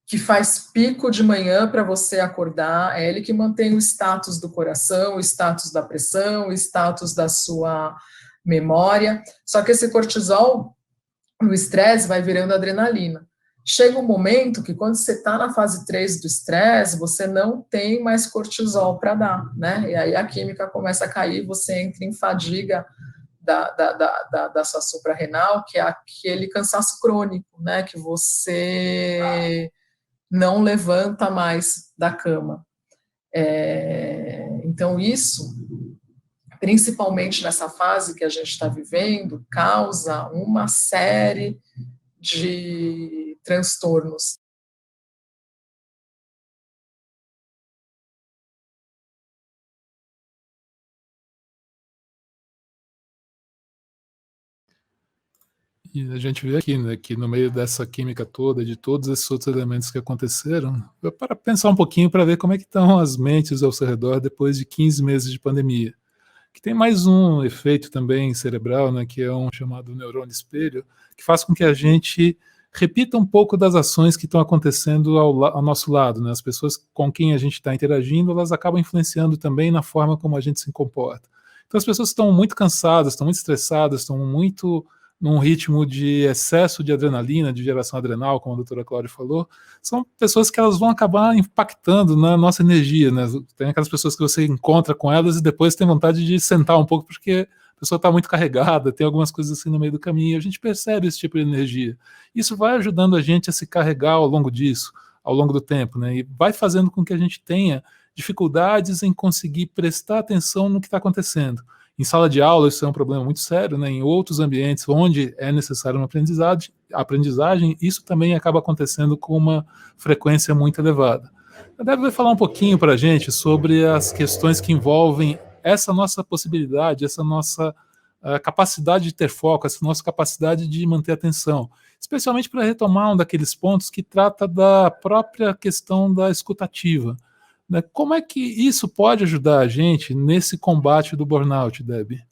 que faz pico de manhã para você acordar, é ele que mantém o status do coração, o status da pressão, o status da sua memória. Só que esse cortisol, no estresse, vai virando adrenalina. Chega um momento que quando você está na fase 3 do estresse, você não tem mais cortisol para dar, né? E aí a química começa a cair, você entra em fadiga da sua suprarrenal, que é aquele cansaço crônico, né? Que você não levanta mais da cama. Então isso, principalmente nessa fase que a gente está vivendo, causa uma série de transtornos. E a gente vê aqui, né, que no meio dessa química toda, de todos esses outros elementos que aconteceram, para pensar um pouquinho para ver como é que estão as mentes ao seu redor depois de 15 meses de pandemia. Que tem mais um efeito também cerebral, né, que é um chamado neurônio espelho, que faz com que a gente repita um pouco das ações que estão acontecendo ao nosso lado, né? As pessoas com quem a gente está interagindo, elas acabam influenciando também na forma como a gente se comporta. Então as pessoas estão muito cansadas, estão muito estressadas, estão muito num ritmo de excesso de adrenalina, de geração adrenal, como a doutora Cláudia falou, são pessoas que elas vão acabar impactando na nossa energia, né? Tem aquelas pessoas que você encontra com elas e depois tem vontade de sentar um pouco, porque a pessoa está muito carregada, tem algumas coisas assim no meio do caminho, e a gente percebe esse tipo de energia. Isso vai ajudando a gente a se carregar ao longo disso, ao longo do tempo, né? E vai fazendo com que a gente tenha dificuldades em conseguir prestar atenção no que está acontecendo. Em sala de aula isso é um problema muito sério, né? Em outros ambientes onde é necessário uma aprendizagem, isso também acaba acontecendo com uma frequência muito elevada. A Débora vai falar um pouquinho para a gente sobre as questões que envolvem essa nossa possibilidade, essa nossa capacidade de ter foco, essa nossa capacidade de manter atenção, especialmente para retomar um daqueles pontos que trata da própria questão da escutativa. Como é que isso pode ajudar a gente nesse combate do burnout, Debbie?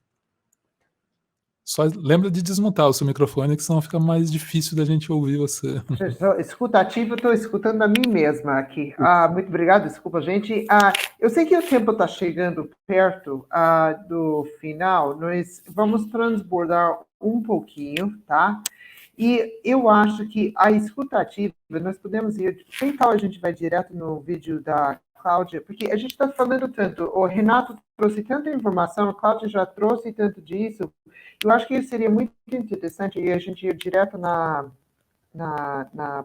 Só lembra de desmontar o seu microfone, que senão fica mais difícil da gente ouvir você. Escutativo, estou escutando a mim mesma aqui. Muito obrigado, desculpa, gente. Eu sei que o tempo está chegando perto do final, nós vamos transbordar um pouquinho, tá? E eu acho que a escutativa, nós podemos ir... Sem tal, a gente vai direto no vídeo da Cláudia, porque a gente está falando tanto, o Renato trouxe tanta informação, a Cláudia já trouxe tanto disso. Eu acho que seria muito interessante e a gente ir direto na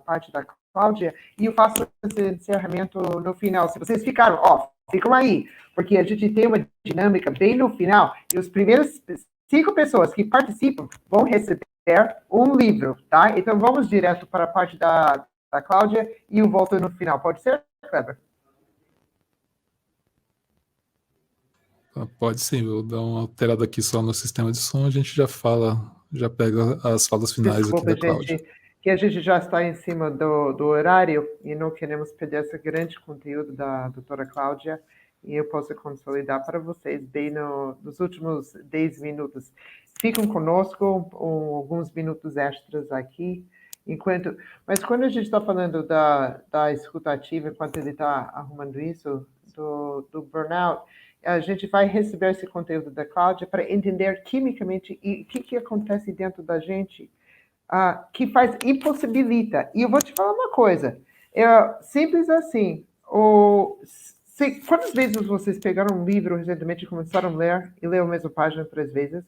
parte da Cláudia e eu faço esse encerramento no final. Se vocês ficaram, ficam aí, porque a gente tem uma dinâmica bem no final e os primeiros 5 pessoas que participam vão receber um livro, tá? Então vamos direto para a parte da Cláudia e eu volto no final. Pode ser, Kleber? Pode sim, vou dar uma alterada aqui só no sistema de som, a gente já pega as falas finais. Desculpa, aqui da Cláudia. Gente, que a gente já está em cima do horário e não queremos perder esse grande conteúdo da doutora Cláudia e eu posso consolidar para vocês bem nos últimos 10 minutos. Ficam conosco alguns minutos extras aqui, mas quando a gente está falando da escutativa, enquanto ele está arrumando isso, do burnout, a gente vai receber esse conteúdo da Cláudia para entender quimicamente o que acontece dentro da gente, que impossibilita. E eu vou te falar uma coisa, simples assim, quantas vezes vocês pegaram um livro recentemente e começaram a ler e leu a mesma página 3 vezes?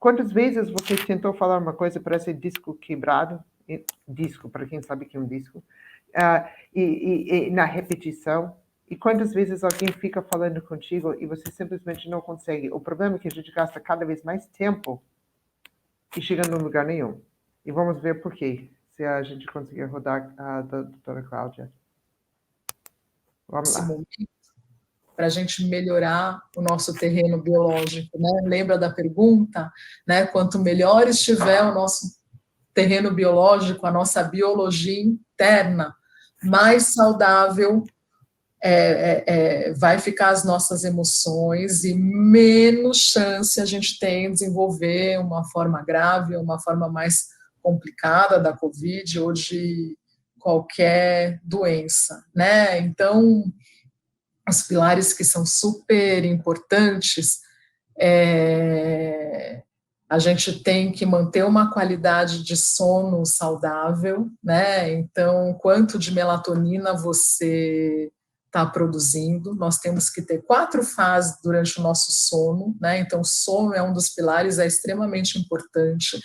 Quantas vezes você tentou falar uma coisa, parece disco quebrado, disco, para quem sabe que é um disco, e na repetição? E quantas vezes alguém fica falando contigo e você simplesmente não consegue? O problema é que a gente gasta cada vez mais tempo e chega num lugar nenhum. E vamos ver por quê, se a gente conseguir rodar a doutora Cláudia. Vamos lá. Para a gente melhorar o nosso terreno biológico, né? Lembra da pergunta, né? Quanto melhor estiver o nosso terreno biológico, a nossa biologia interna, mais saudável vai ficar as nossas emoções e menos chance a gente tem de desenvolver uma forma grave, uma forma mais complicada da Covid ou de qualquer doença, né? Então, os pilares que são super importantes, a gente tem que manter uma qualidade de sono saudável, né? Então, quanto de melatonina você está produzindo? Nós temos que ter 4 fases durante o nosso sono, né? Então, o sono é um dos pilares, é extremamente importante.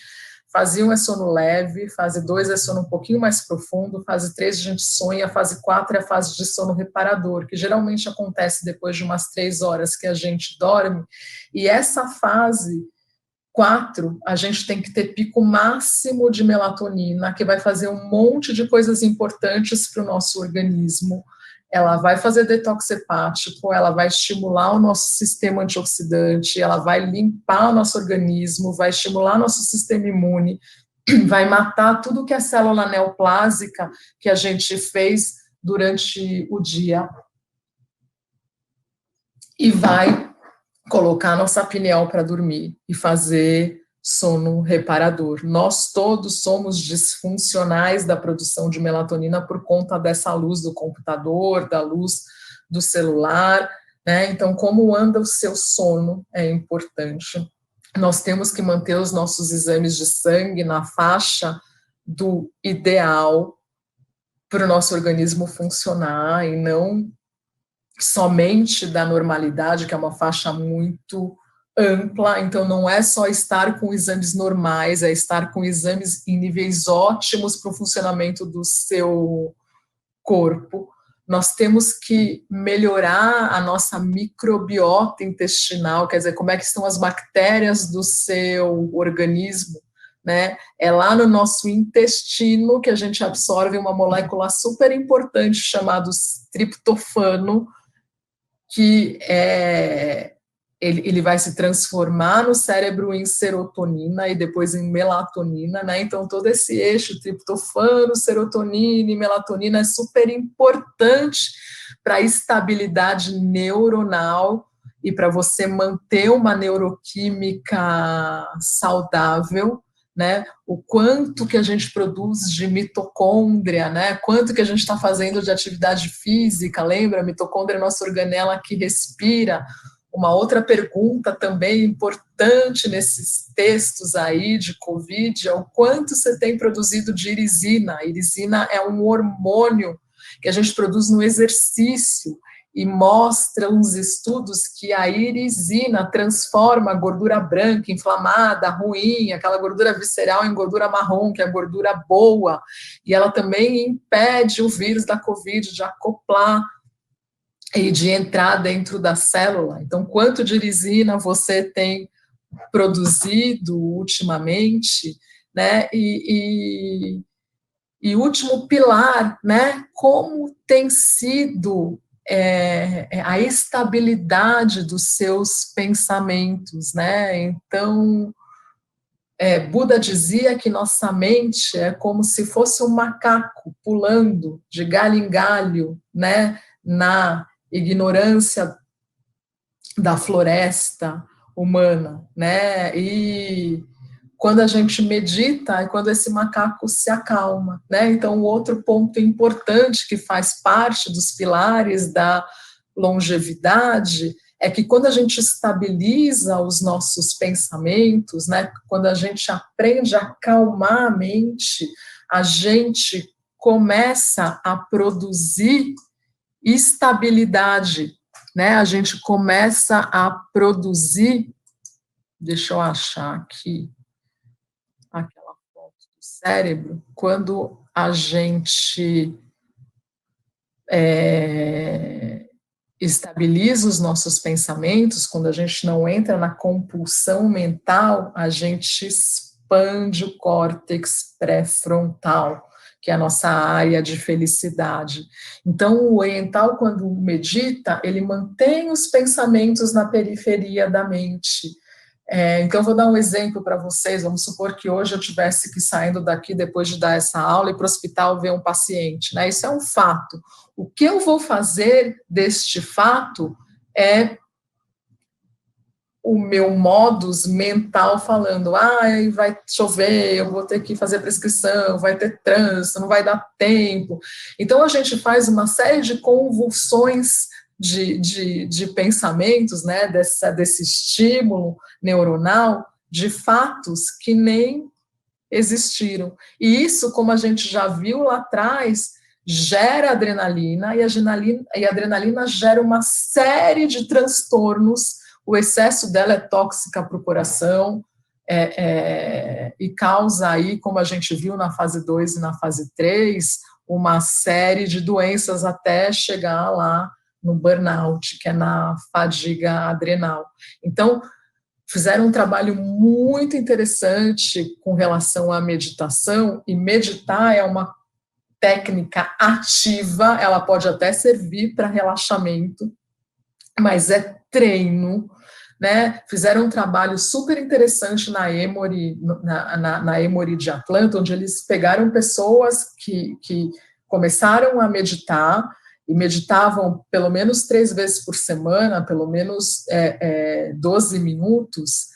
Fase 1 é sono leve, fase 2 é sono um pouquinho mais profundo, fase 3 a gente sonha, fase 4 é a fase de sono reparador, que geralmente acontece depois de umas 3 horas que a gente dorme, e essa fase 4, a gente tem que ter pico máximo de melatonina, que vai fazer um monte de coisas importantes para o nosso organismo. Ela vai fazer detox hepático, ela vai estimular o nosso sistema antioxidante, ela vai limpar o nosso organismo, vai estimular nosso sistema imune, vai matar tudo que é célula neoplásica que a gente fez durante o dia e vai colocar nossa pineal para dormir e fazer sono reparador. Nós todos somos disfuncionais da produção de melatonina por conta dessa luz do computador, da luz do celular, né? Então, como anda o seu sono é importante. Nós temos que manter os nossos exames de sangue na faixa do ideal para o nosso organismo funcionar e não somente da normalidade, que é uma faixa muito ampla, então não é só estar com exames normais, é estar com exames em níveis ótimos para o funcionamento do seu corpo. Nós temos que melhorar a nossa microbiota intestinal, quer dizer, como é que estão as bactérias do seu organismo, né? É lá no nosso intestino que a gente absorve uma molécula super importante chamada triptofano, que ele vai se transformar no cérebro em serotonina e depois em melatonina, né? Então, todo esse eixo, triptofano, serotonina e melatonina, é super importante para a estabilidade neuronal e para você manter uma neuroquímica saudável, né? O quanto que a gente produz de mitocôndria, né? Quanto que a gente está fazendo de atividade física, lembra? A mitocôndria é a nossa organela que respira. Uma outra pergunta também importante nesses textos aí de Covid é o quanto você tem produzido de irisina. A irisina é um hormônio que a gente produz no exercício e mostram os estudos que a irisina transforma a gordura branca, inflamada, ruim, aquela gordura visceral em gordura marrom, que é a gordura boa, e ela também impede o vírus da Covid de acoplar e de entrar dentro da célula. Então, quanto de irisina você tem produzido ultimamente, né? E último pilar, né? Como tem sido a estabilidade dos seus pensamentos, né? Então, Buda dizia que nossa mente é como se fosse um macaco pulando de galho em galho, né? Na ignorância da floresta humana, né? E quando a gente medita é quando esse macaco se acalma, né? Então, outro ponto importante que faz parte dos pilares da longevidade é que quando a gente estabiliza os nossos pensamentos, né? Quando a gente aprende a acalmar a mente, a gente começa a produzir estabilidade, né? A gente começa a produzir, deixa eu achar aqui, aquela foto do cérebro, quando a gente estabiliza os nossos pensamentos, quando a gente não entra na compulsão mental, a gente expande o córtex pré-frontal, que é a nossa área de felicidade. Então, o oriental, quando medita, ele mantém os pensamentos na periferia da mente. Então, eu vou dar um exemplo para vocês. Vamos supor que hoje eu tivesse que ir saindo daqui depois de dar essa aula e para o hospital ver um paciente, né? Isso é um fato. O que eu vou fazer deste fato é o meu modus mental falando, vai chover, eu vou ter que fazer prescrição, vai ter trânsito, não vai dar tempo. Então, a gente faz uma série de convulsões de pensamentos, né, desse estímulo neuronal, de fatos que nem existiram. E isso, como a gente já viu lá atrás, gera adrenalina, e a adrenalina gera uma série de transtornos. O excesso dela é tóxica para o coração, e causa aí, como a gente viu na fase 2 e na fase 3, uma série de doenças até chegar lá no burnout, que é na fadiga adrenal. Então, fizeram um trabalho muito interessante com relação à meditação, e meditar é uma técnica ativa, ela pode até servir para relaxamento, mas é treino, né? Fizeram um trabalho super interessante na Emory, na Emory de Atlanta, onde eles pegaram pessoas que começaram a meditar, e meditavam pelo menos 3 vezes por semana, pelo menos 12 minutos,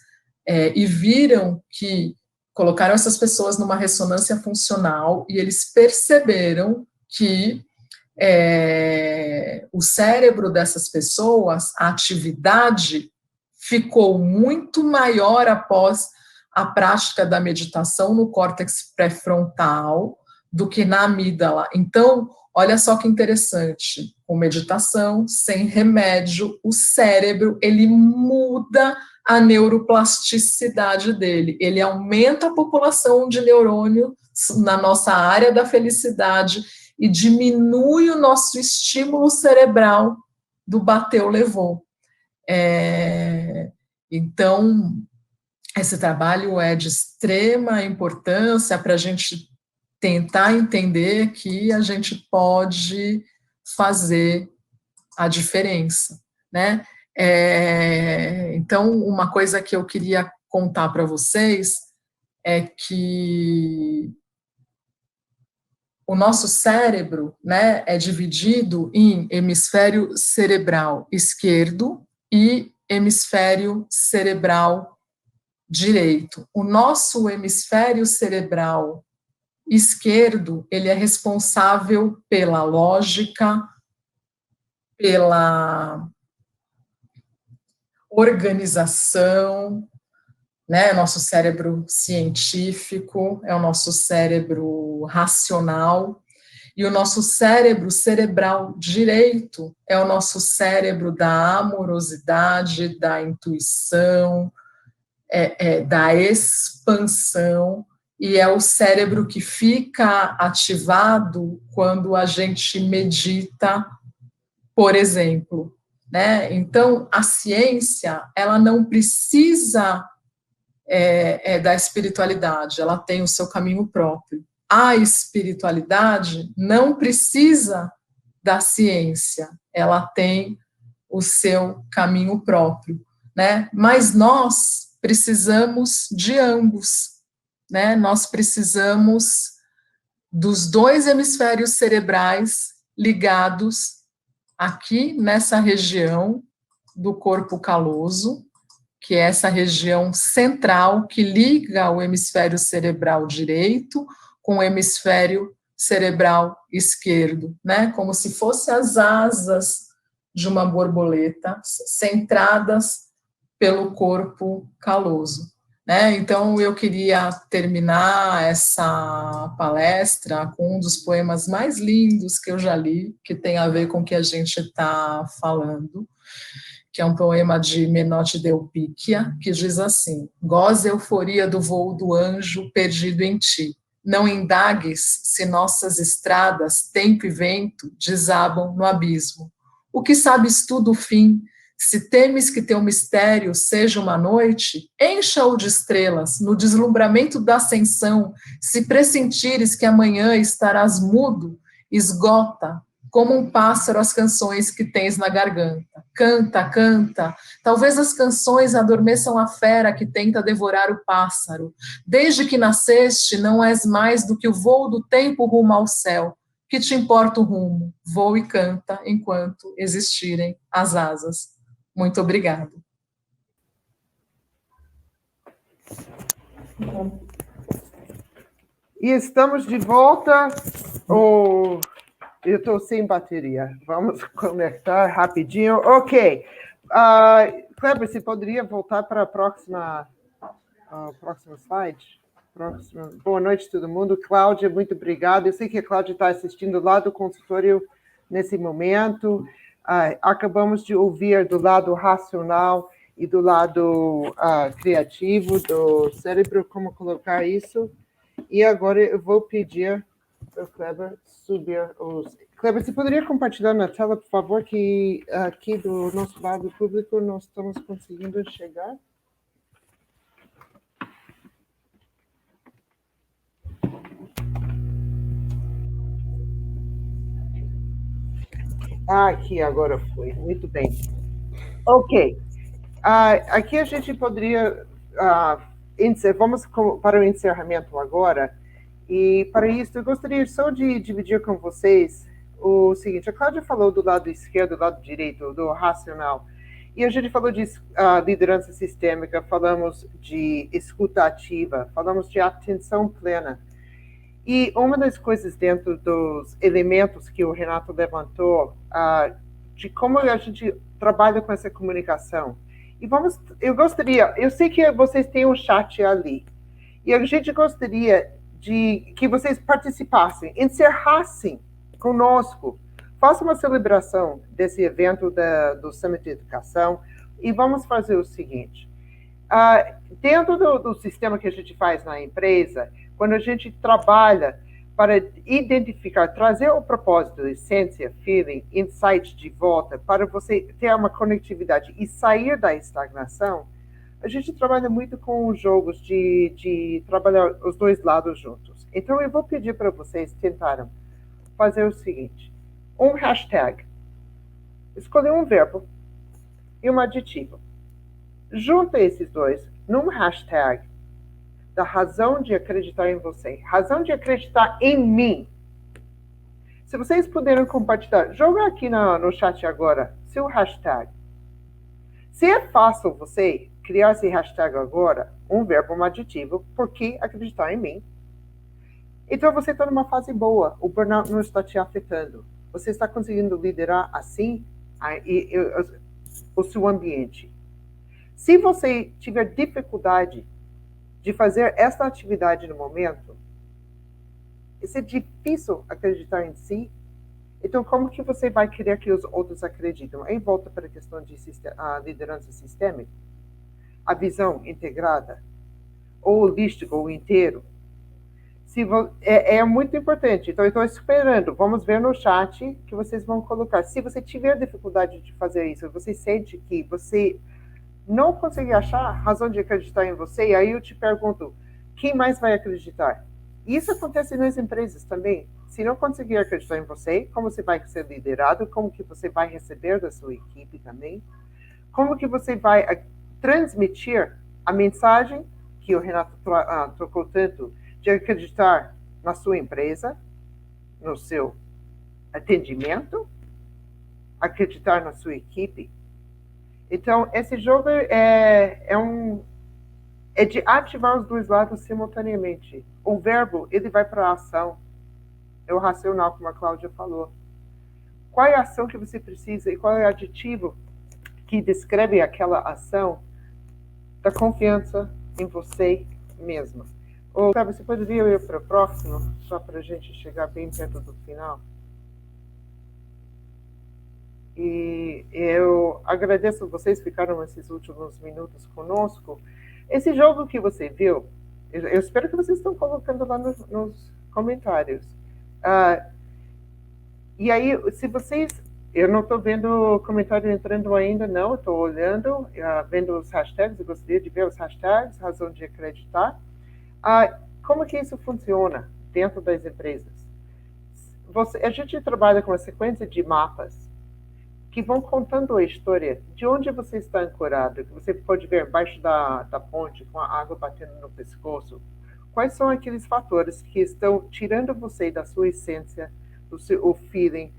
e viram que colocaram essas pessoas numa ressonância funcional, e eles perceberam que o cérebro dessas pessoas, a atividade ficou muito maior após a prática da meditação no córtex pré-frontal do que na amígdala. Então, olha só que interessante, com meditação, sem remédio, o cérebro, ele muda a neuroplasticidade dele, ele aumenta a população de neurônio na nossa área da felicidade e diminui o nosso estímulo cerebral do bateu, levou. Então, esse trabalho é de extrema importância para a gente tentar entender que a gente pode fazer a diferença, né? Então, uma coisa que eu queria contar para vocês é que o nosso cérebro, né, é dividido em hemisfério cerebral esquerdo e hemisfério cerebral direito. O nosso hemisfério cerebral esquerdo, ele é responsável pela lógica, pela organização, né? Nosso cérebro científico, é o nosso cérebro racional, e o nosso cérebro cerebral direito é o nosso cérebro da amorosidade, da intuição, da expansão, e é o cérebro que fica ativado quando a gente medita, por exemplo, né? Então, a ciência, ela não precisa da espiritualidade, ela tem o seu caminho próprio. A espiritualidade não precisa da ciência, ela tem o seu caminho próprio, né? Mas nós precisamos de ambos, né? Nós precisamos dos 2 hemisférios cerebrais ligados aqui nessa região do corpo caloso, que é essa região central que liga o hemisfério cerebral direito com o hemisfério cerebral esquerdo, né? Como se fossem as asas de uma borboleta centradas pelo corpo caloso, né? Então, eu queria terminar essa palestra com um dos poemas mais lindos que eu já li, que tem a ver com o que a gente está falando, que é um poema de Menotti Delpicchia, que diz assim: goze a euforia do voo do anjo perdido em ti. Não indagues se nossas estradas, tempo e vento, desabam no abismo. O que sabes tu do fim? Se temes que teu mistério seja uma noite, encha-o de estrelas, no deslumbramento da ascensão. Se pressentires que amanhã estarás mudo, esgota como um pássaro as canções que tens na garganta. Canta, canta, talvez as canções adormeçam a fera que tenta devorar o pássaro. Desde que nasceste, não és mais do que o voo do tempo rumo ao céu. Que te importa o rumo? Voa e canta enquanto existirem as asas. Muito obrigada. E estamos de volta. Eu estou sem bateria. Vamos conectar rapidinho. Ok. Kleber, você poderia voltar para a próxima slide? Boa noite, todo mundo. Cláudia, muito obrigada. Eu sei que a Cláudia está assistindo lá do consultório nesse momento. Acabamos de ouvir do lado racional e do lado criativo do cérebro como colocar isso. E agora eu vou pedir para o Kleber subir os... Kleber, você poderia compartilhar na tela, por favor, que aqui do nosso lado público nós estamos conseguindo chegar? Aqui agora foi. Muito bem. Ok. Aqui a gente poderia... vamos para o encerramento agora. E, para isso, eu gostaria só de dividir com vocês o seguinte. A Cláudia falou do lado esquerdo, do lado direito, do racional. E a gente falou de liderança sistêmica, falamos de escuta ativa, falamos de atenção plena. E uma das coisas dentro dos elementos que o Renato levantou, de como a gente trabalha com essa comunicação. E eu sei que vocês têm um chat ali, e a gente gostaria de que vocês participassem, encerrassem conosco, façam uma celebração desse evento do Summit de Educação, e vamos fazer o seguinte. Dentro do sistema que a gente faz na empresa, quando a gente trabalha para identificar, trazer o propósito, essência, feeling, insight de volta, para você ter uma conectividade e sair da estagnação, a gente trabalha muito com os jogos de trabalhar os dois lados juntos. Então, eu vou pedir para vocês tentarem fazer o seguinte. Um hashtag. Escolher um verbo e um adjetivo. Junta esses dois num hashtag da razão de acreditar em você. Razão de acreditar em mim. Se vocês puderem compartilhar, joga aqui no chat agora seu hashtag. Se é fácil você criar esse hashtag agora, um verbo, um adjetivo, por que acreditar em mim? Então você está numa fase boa, o burnout não está te afetando. Você está conseguindo liderar assim o seu ambiente. Se você tiver dificuldade de fazer esta atividade no momento, isso é difícil acreditar em si. Então, como que você vai querer que os outros acreditem? Aí volta para a questão de liderança sistêmica, a visão integrada, ou holístico, ou inteiro. É muito importante. Então, eu estou esperando. Vamos ver no chat que vocês vão colocar. Se você tiver dificuldade de fazer isso, você sente que você não consegue achar razão de acreditar em você, aí eu te pergunto, quem mais vai acreditar? Isso acontece nas empresas também. Se não conseguir acreditar em você, como você vai ser liderado, como que você vai receber da sua equipe também, como que você vai transmitir a mensagem que o Renato trocou tanto, de acreditar na sua empresa, no seu atendimento, acreditar na sua equipe. Então, esse jogo é de ativar os dois lados simultaneamente. O verbo, ele vai para a ação. É o racional, como a Cláudia falou. Qual é a ação que você precisa e qual é o adjetivo que descreve aquela ação da confiança em você mesma? Você poderia ir para o próximo, só para a gente chegar bem perto do final? E eu agradeço a vocês que ficaram esses últimos minutos conosco. Esse jogo que você viu, eu espero que vocês estão colocando lá nos comentários. E aí, se vocês... Eu não estou vendo o comentário entrando ainda, não. Estou olhando, vendo os hashtags. Eu gostaria de ver os hashtags, razão de acreditar. Como que isso funciona dentro das empresas? a gente trabalha com uma sequência de mapas que vão contando a história de onde você está ancorado, que você pode ver embaixo da ponte, com a água batendo no pescoço. Quais são aqueles fatores que estão tirando você da sua essência, do seu feeling,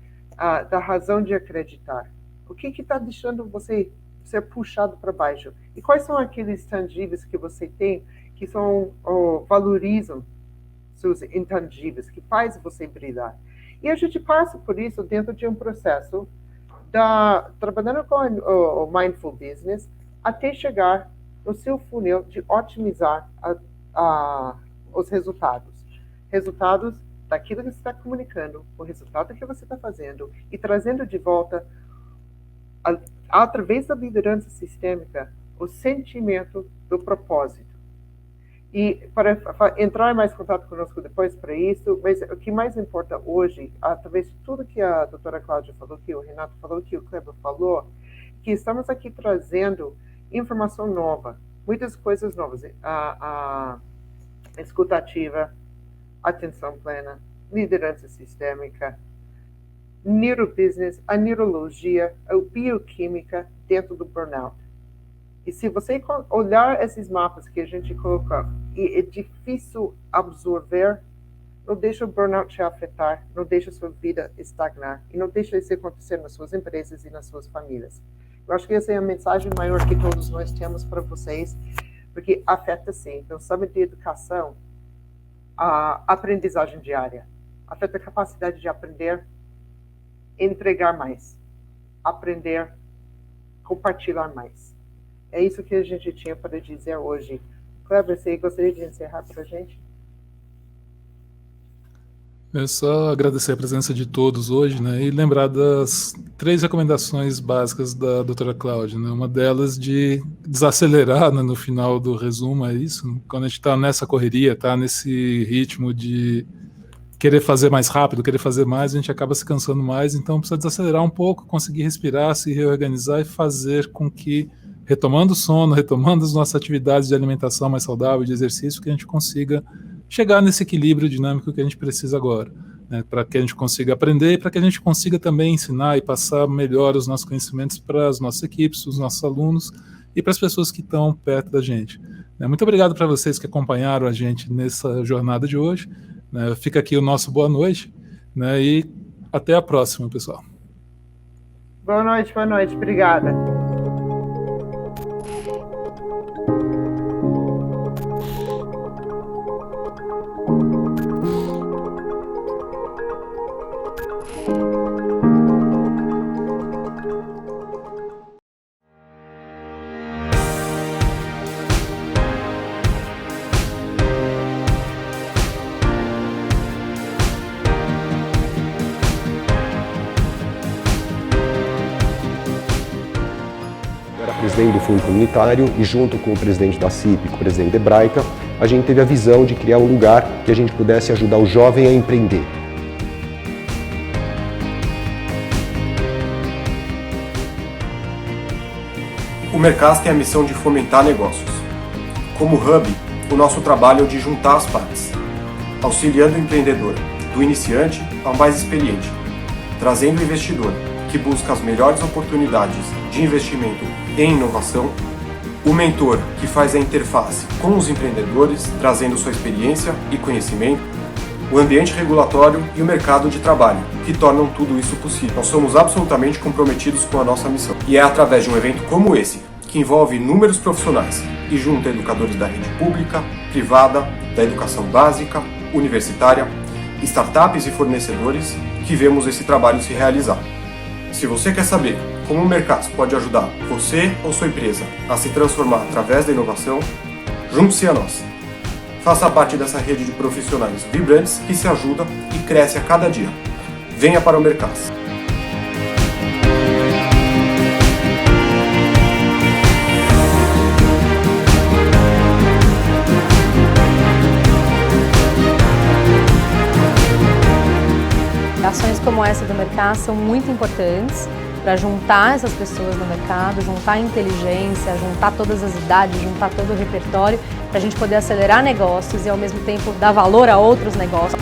da razão de acreditar? O que está deixando você ser puxado para baixo? E quais são aqueles tangíveis que você tem que valorizam seus intangíveis, que faz você brilhar? E a gente passa por isso dentro de um processo trabalhando com o Mindful Business até chegar no seu funil de otimizar os resultados. Resultados daquilo que você está comunicando, o resultado que você está fazendo e trazendo de volta, através da liderança sistêmica, o sentimento do propósito. E para entrar em mais contato conosco depois para isso, mas o que mais importa hoje, através de tudo que a doutora Cláudia falou, que o Renato falou, que o Kleber falou, que estamos aqui trazendo informação nova, muitas coisas novas, a escutativa, atenção plena, liderança sistêmica, neurobusiness, a neurologia, a bioquímica dentro do burnout. E se você olhar esses mapas que a gente coloca, e é difícil absorver, não deixa o burnout te afetar, não deixa a sua vida estagnar, e não deixa isso acontecer nas suas empresas e nas suas famílias. Eu acho que essa é a mensagem maior que todos nós temos para vocês, porque afeta sim. Então, sabe, de educação, a aprendizagem diária, afeta a capacidade de aprender, entregar mais, aprender, compartilhar mais. É isso que a gente tinha para dizer hoje. Kleber, você gostaria de encerrar para a gente? É só agradecer a presença de todos hoje, né, e lembrar das 3 recomendações básicas da doutora Cláudia, né, uma delas de desacelerar, né, no final do resumo, é isso, quando a gente está nessa correria, está nesse ritmo de querer fazer mais rápido, querer fazer mais, a gente acaba se cansando mais, então precisa desacelerar um pouco, conseguir respirar, se reorganizar e fazer com que, retomando o sono, retomando as nossas atividades de alimentação mais saudável, de exercício, que a gente consiga chegar nesse equilíbrio dinâmico que a gente precisa agora, né, para que a gente consiga aprender e para que a gente consiga também ensinar e passar melhor os nossos conhecimentos para as nossas equipes, os nossos alunos e para as pessoas que estão perto da gente. Muito obrigado para vocês que acompanharam a gente nessa jornada de hoje. Fica aqui o nosso boa noite, né, e até a próxima, pessoal. Boa noite, obrigada. Presidente do Fundo Comunitário e junto com o presidente da CIP, com o presidente da Hebraica, a gente teve a visão de criar um lugar que a gente pudesse ajudar o jovem a empreender. O Mercas tem a missão de fomentar negócios. Como hub, o nosso trabalho é o de juntar as partes, auxiliando o empreendedor, do iniciante ao mais experiente, trazendo o investidor, que busca as melhores oportunidades de investimento em inovação, o mentor, que faz a interface com os empreendedores, trazendo sua experiência e conhecimento, o ambiente regulatório e o mercado de trabalho, que tornam tudo isso possível. Nós somos absolutamente comprometidos com a nossa missão. E é através de um evento como esse, que envolve inúmeros profissionais e junta educadores da rede pública, privada, da educação básica, universitária, startups e fornecedores, que vemos esse trabalho se realizar. Se você quer saber como o Mercas pode ajudar você ou sua empresa a se transformar através da inovação, junte-se a nós. Faça parte dessa rede de profissionais vibrantes que se ajudam e cresce a cada dia. Venha para o Mercas. Ações como essa do Mercas são muito importantes para juntar essas pessoas no mercado, juntar a inteligência, juntar todas as idades, juntar todo o repertório, para a gente poder acelerar negócios e ao mesmo tempo dar valor a outros negócios.